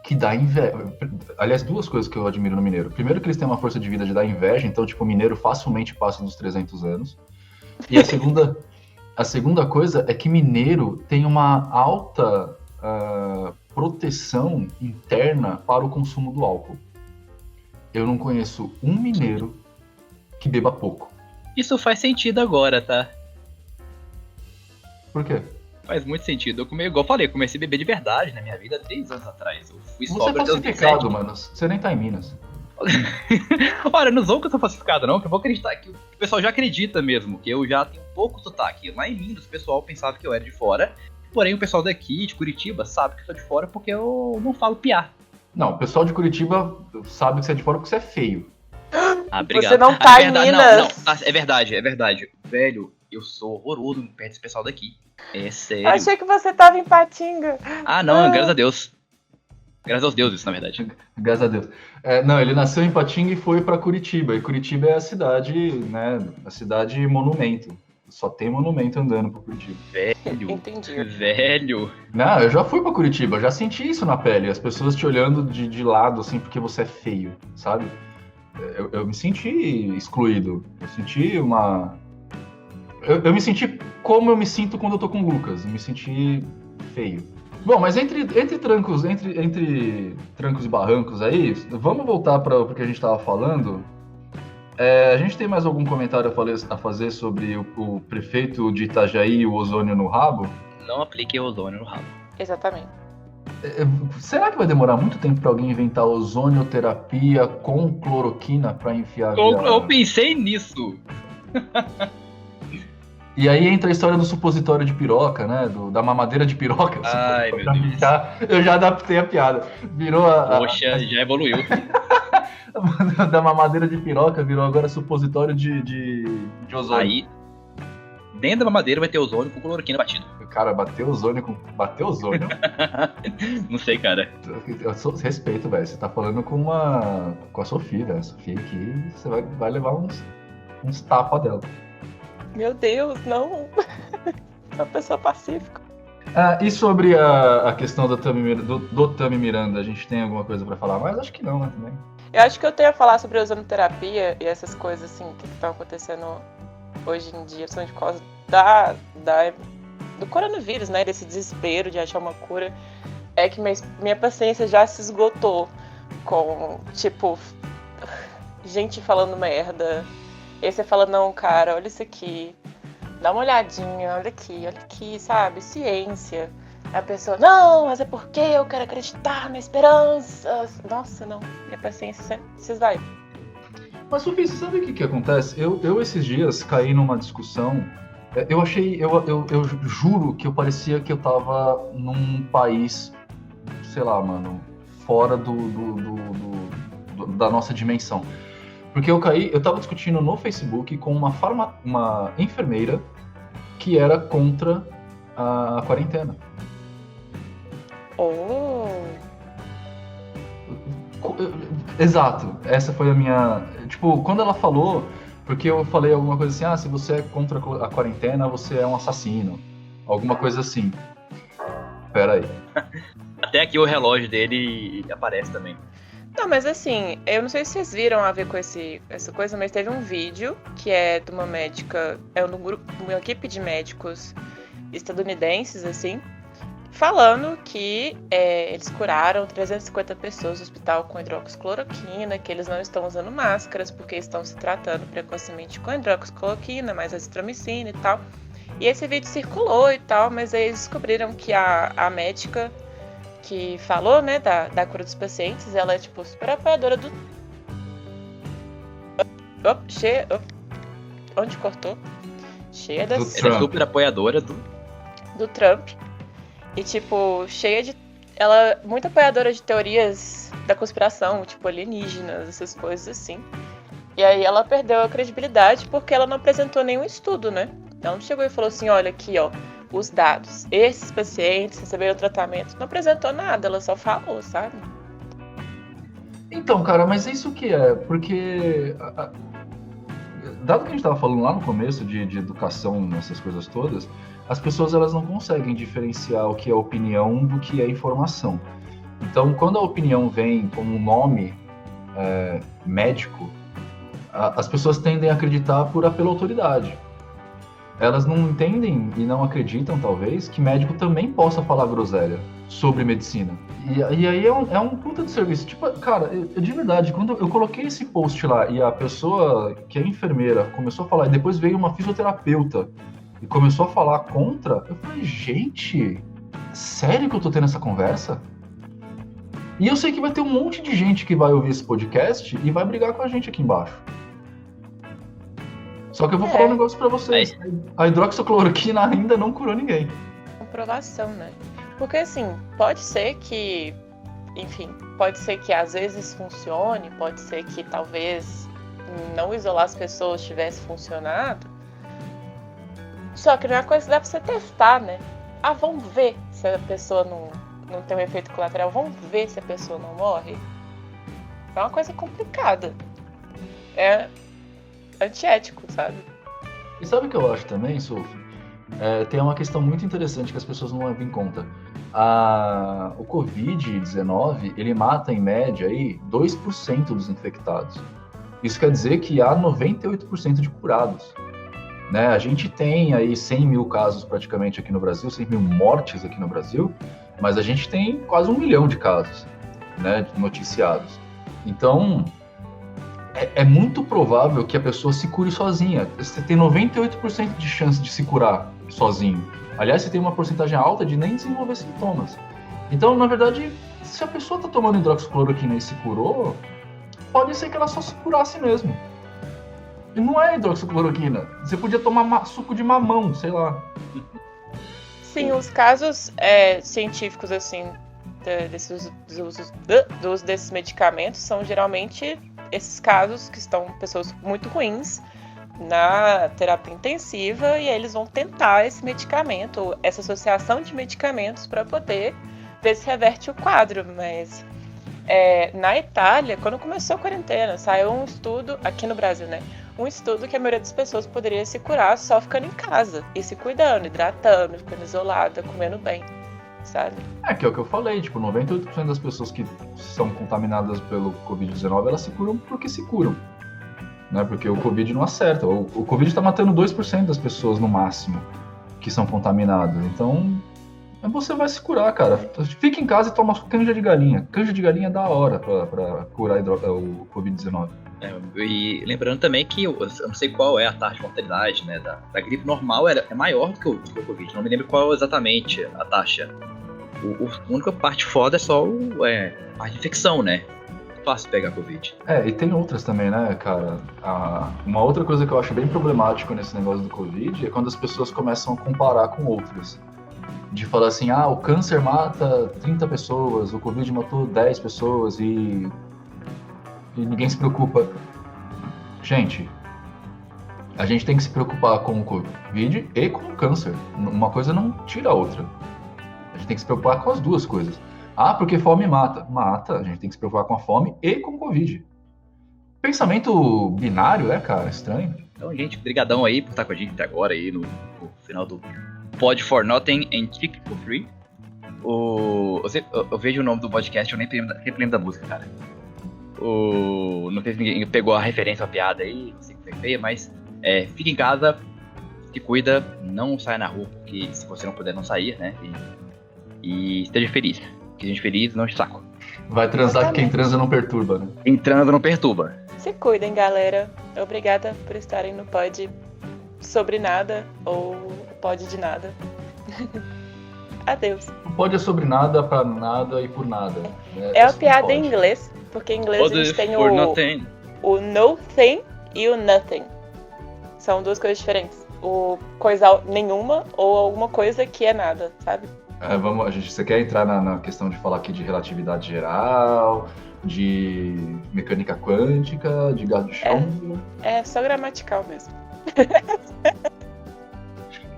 que dá inveja. Aliás, duas coisas que eu admiro no mineiro. Primeiro que eles têm uma força de vida de dar inveja, então, tipo, o mineiro facilmente passa dos 300 anos. E a segunda coisa é que mineiro tem uma alta proteção interna para o consumo do álcool. Eu não conheço um mineiro que beba pouco. Isso faz sentido agora, tá? Por quê? Faz muito sentido. Igual eu falei, eu comecei a beber de verdade na minha vida 3 anos atrás. Eu fui Você é sóbrio até os 17. falsificado, mano. Você nem tá em Minas. Olha, não sou que eu sou falsificado, não, que eu vou acreditar que o pessoal já acredita mesmo, que eu já tenho pouco sotaque. Lá em Minas, o pessoal pensava que eu era de fora, porém o pessoal daqui, de Curitiba, sabe que eu sou de fora porque eu não falo piá. Não, o pessoal de Curitiba sabe que você é de fora porque você é feio. Ah, obrigado. Você não tá É em verdade, Minas. Não, é verdade. Velho, eu sou horroroso perto desse pessoal daqui. É sério. Eu achei que você tava em Patinga. Ah, não, graças a Deus. Graças aos deuses, na verdade. Graças a Deus. Não, ele nasceu em Patinga e foi pra Curitiba. E Curitiba é a cidade, né? A cidade monumento. Só tem monumento andando por Curitiba. Velho. Entendi. Velho. Não, eu já fui pra Curitiba, já senti isso na pele. As pessoas te olhando de lado, assim, porque você é feio, sabe? Eu me senti excluído. Eu senti uma... Eu me senti como eu me sinto quando eu tô com o Lucas. Eu me senti feio. Bom, mas entre trancos e barrancos aí, vamos voltar para o que a gente estava falando. A gente tem mais algum comentário a fazer sobre o prefeito de Itajaí e o ozônio no rabo? Não aplique ozônio no rabo. Exatamente. Será que vai demorar muito tempo para alguém inventar ozonioterapia com cloroquina para enfiar Eu pensei nisso. E aí entra a história do supositório de piroca, né? Da mamadeira de piroca. Ai, meu Deus. Eu já adaptei a piada. Virou Poxa, já evoluiu. Da mamadeira de piroca virou agora supositório de ozônio. Aí, dentro da mamadeira vai ter ozônio com cloroquina batido. Cara, bateu ozônio. Não sei, cara. Respeito, velho. Você tá falando com a Sofia, velho. A Sofia aqui, você vai levar uns tapas dela. Meu Deus, não. Uma pessoa pacífica. E sobre a questão do Tami Miranda, a gente tem alguma coisa pra falar? Mas acho que não, né, também. Eu acho que eu tenho a falar sobre a ozonoterapia e essas coisas assim que estão acontecendo hoje em dia, são de causa do coronavírus, né? Desse desespero de achar uma cura. É que minha paciência já se esgotou com, tipo, gente falando merda. E aí você fala, não, cara, olha isso aqui. Dá uma olhadinha, olha aqui, sabe? Ciência. Aí a pessoa, não, mas é porque eu quero acreditar na esperança. Nossa, não. Minha paciência se esvai. Mas, Sofia, você sabe o que acontece? Eu esses dias caí numa discussão. Eu juro que eu parecia que eu tava num país, sei lá, mano, fora da nossa dimensão. Porque eu tava discutindo no Facebook com uma enfermeira que era contra a quarentena. Oh. Exato, essa foi a minha... Tipo, quando ela falou, porque eu falei alguma coisa assim, se você é contra a quarentena, você é um assassino. Alguma coisa assim. Pera aí. Até aqui o relógio dele aparece também. Não, mas assim, eu não sei se vocês viram a ver com essa coisa, mas teve um vídeo que é de uma médica, uma equipe de médicos estadunidenses, assim, falando que eles curaram 350 pessoas no hospital com hidroxicloroquina, que eles não estão usando máscaras porque estão se tratando precocemente com hidroxicloroquina, mais azitromicina e tal. E esse vídeo circulou e tal, mas aí eles descobriram que a médica que falou, né, da cura dos pacientes, ela é, tipo, super apoiadora do... Onde cortou? Cheia das... Ela é super apoiadora do Trump. E, tipo, cheia de... Ela é muito apoiadora de teorias da conspiração, tipo, alienígenas, essas coisas assim. E aí ela perdeu a credibilidade porque ela não apresentou nenhum estudo, né? Ela não chegou e falou assim, olha aqui, ó, os dados. Esses pacientes receberam tratamento. Não apresentou nada, ela só falou, sabe? Então, cara, mas isso que é? Porque... Dado que a gente estava falando lá no começo de educação, nessas coisas todas, as pessoas elas não conseguem diferenciar o que é opinião do que é informação. Então, quando a opinião vem como um nome médico, as pessoas tendem a acreditar pela autoridade. Elas não entendem e não acreditam, talvez, que médico também possa falar groselha sobre medicina. E aí é um puta de serviço. Tipo, cara, de verdade, quando eu coloquei esse post lá e a pessoa que é enfermeira começou a falar, e depois veio uma fisioterapeuta e começou a falar contra, eu falei, gente, sério que eu tô tendo essa conversa? E eu sei que vai ter um monte de gente que vai ouvir esse podcast e vai brigar com a gente aqui embaixo. Só que eu vou falar um negócio pra vocês. A hidroxicloroquina ainda não curou ninguém. Comprovação, né? Porque, assim, pode ser que... Enfim, pode ser que às vezes funcione, pode ser que talvez não isolar as pessoas tivesse funcionado. Só que não é uma coisa que dá pra você testar, né? Ah, vamos ver se a pessoa não tem um efeito colateral. Vamos ver se a pessoa não morre. É uma coisa complicada. É antiético, sabe? E sabe o que eu acho também, Sophie? Tem uma questão muito interessante que as pessoas não levam em conta. O Covid-19, ele mata em média aí 2% dos infectados. Isso quer dizer que há 98% de curados. Né? A gente tem aí 100 mil casos praticamente aqui no Brasil, 100 mil mortes aqui no Brasil, mas a gente tem quase 1 milhão de casos, né, noticiados. Então, é muito provável que a pessoa se cure sozinha. Você tem 98% de chance de se curar sozinho. Aliás, você tem uma porcentagem alta de nem desenvolver sintomas. Então, na verdade, se a pessoa está tomando hidroxicloroquina e se curou, pode ser que ela só se curasse mesmo. E não é hidroxicloroquina. Você podia tomar suco de mamão, sei lá. Sim, os casos científicos, assim, do uso desses medicamentos são geralmente esses casos que estão pessoas muito ruins na terapia intensiva e aí eles vão tentar esse medicamento, essa associação de medicamentos para poder ver se reverte o quadro. Mas na Itália, quando começou a quarentena, saiu um estudo, aqui no Brasil, né? Um estudo que a maioria das pessoas poderia se curar só ficando em casa e se cuidando, hidratando, ficando isolada, comendo bem, sabe? Que é o que eu falei, tipo, 98% das pessoas que são contaminadas pelo Covid-19, elas se curam porque se curam. Né? Porque o Covid não acerta. O Covid está matando 2% das pessoas no máximo que são contaminadas. Então, você vai se curar, cara. Fica em casa e toma canja de galinha. Canja de galinha é da hora pra curar o Covid-19. E lembrando também que eu não sei qual é a taxa de mortalidade, né, da gripe normal, é maior do que o Covid. Não me lembro qual exatamente a taxa. A única parte foda é só a parte de infecção, né? Fácil pegar Covid. E tem outras também, né, cara? Uma outra coisa que eu acho bem problemático nesse negócio do Covid é quando as pessoas começam a comparar com outras. De falar assim, o câncer mata 30 pessoas, o Covid matou 10 pessoas e ninguém se preocupa. Gente, a gente tem que se preocupar com o Covid e com o câncer. Uma coisa não tira a outra. A gente tem que se preocupar com as duas coisas. Porque fome mata. Mata, a gente tem que se preocupar com a fome e com o Covid. Pensamento binário, cara? Estranho. Então, gente, brigadão aí por estar com a gente até agora aí no final do Pod for Nothing and Chick for Free. Eu vejo o nome do podcast, eu nem lembro da música, cara. Não sei se ninguém pegou a referência, a piada aí, não sei se foi feia, mas fica em casa, se cuida, não saia na rua, porque se você não puder não sair, né? E esteja feliz. Que gente feliz, não de saco. Vai transar que quem transa não perturba, né? Quem transa não perturba. Se cuidem, galera. Obrigada por estarem no Pod sobre nada ou Pod de nada. Adeus. Não pode é sobre nada, pra nada e por nada. Né? É uma Isso não piada em pode. inglês, porque em inglês a gente tem for nothing. o nothing e o nothing. São duas coisas diferentes. O coisa nenhuma ou alguma coisa que é nada, sabe? Você quer entrar na questão de falar aqui de relatividade geral, de mecânica quântica, de gás de chão? É só gramatical mesmo.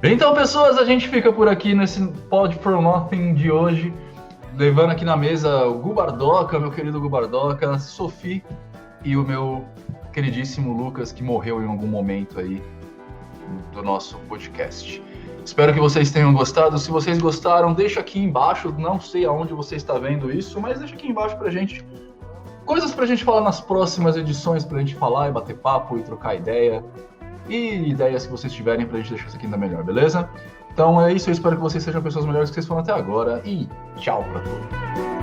Então, pessoas, a gente fica por aqui nesse Pod for Nothing de hoje, levando aqui na mesa o Gubardoca, meu querido Gubardoca, Sophie e o meu queridíssimo Lucas, que morreu em algum momento aí do nosso podcast. Espero que vocês tenham gostado. Se vocês gostaram, deixa aqui embaixo, não sei aonde você está vendo isso, mas deixa aqui embaixo pra gente coisas pra gente falar nas próximas edições, pra gente falar e bater papo e trocar ideia. E ideias que vocês tiverem pra gente deixar isso aqui ainda melhor, beleza? Então é isso, eu espero que vocês sejam pessoas melhores que vocês foram até agora e tchau pra todos.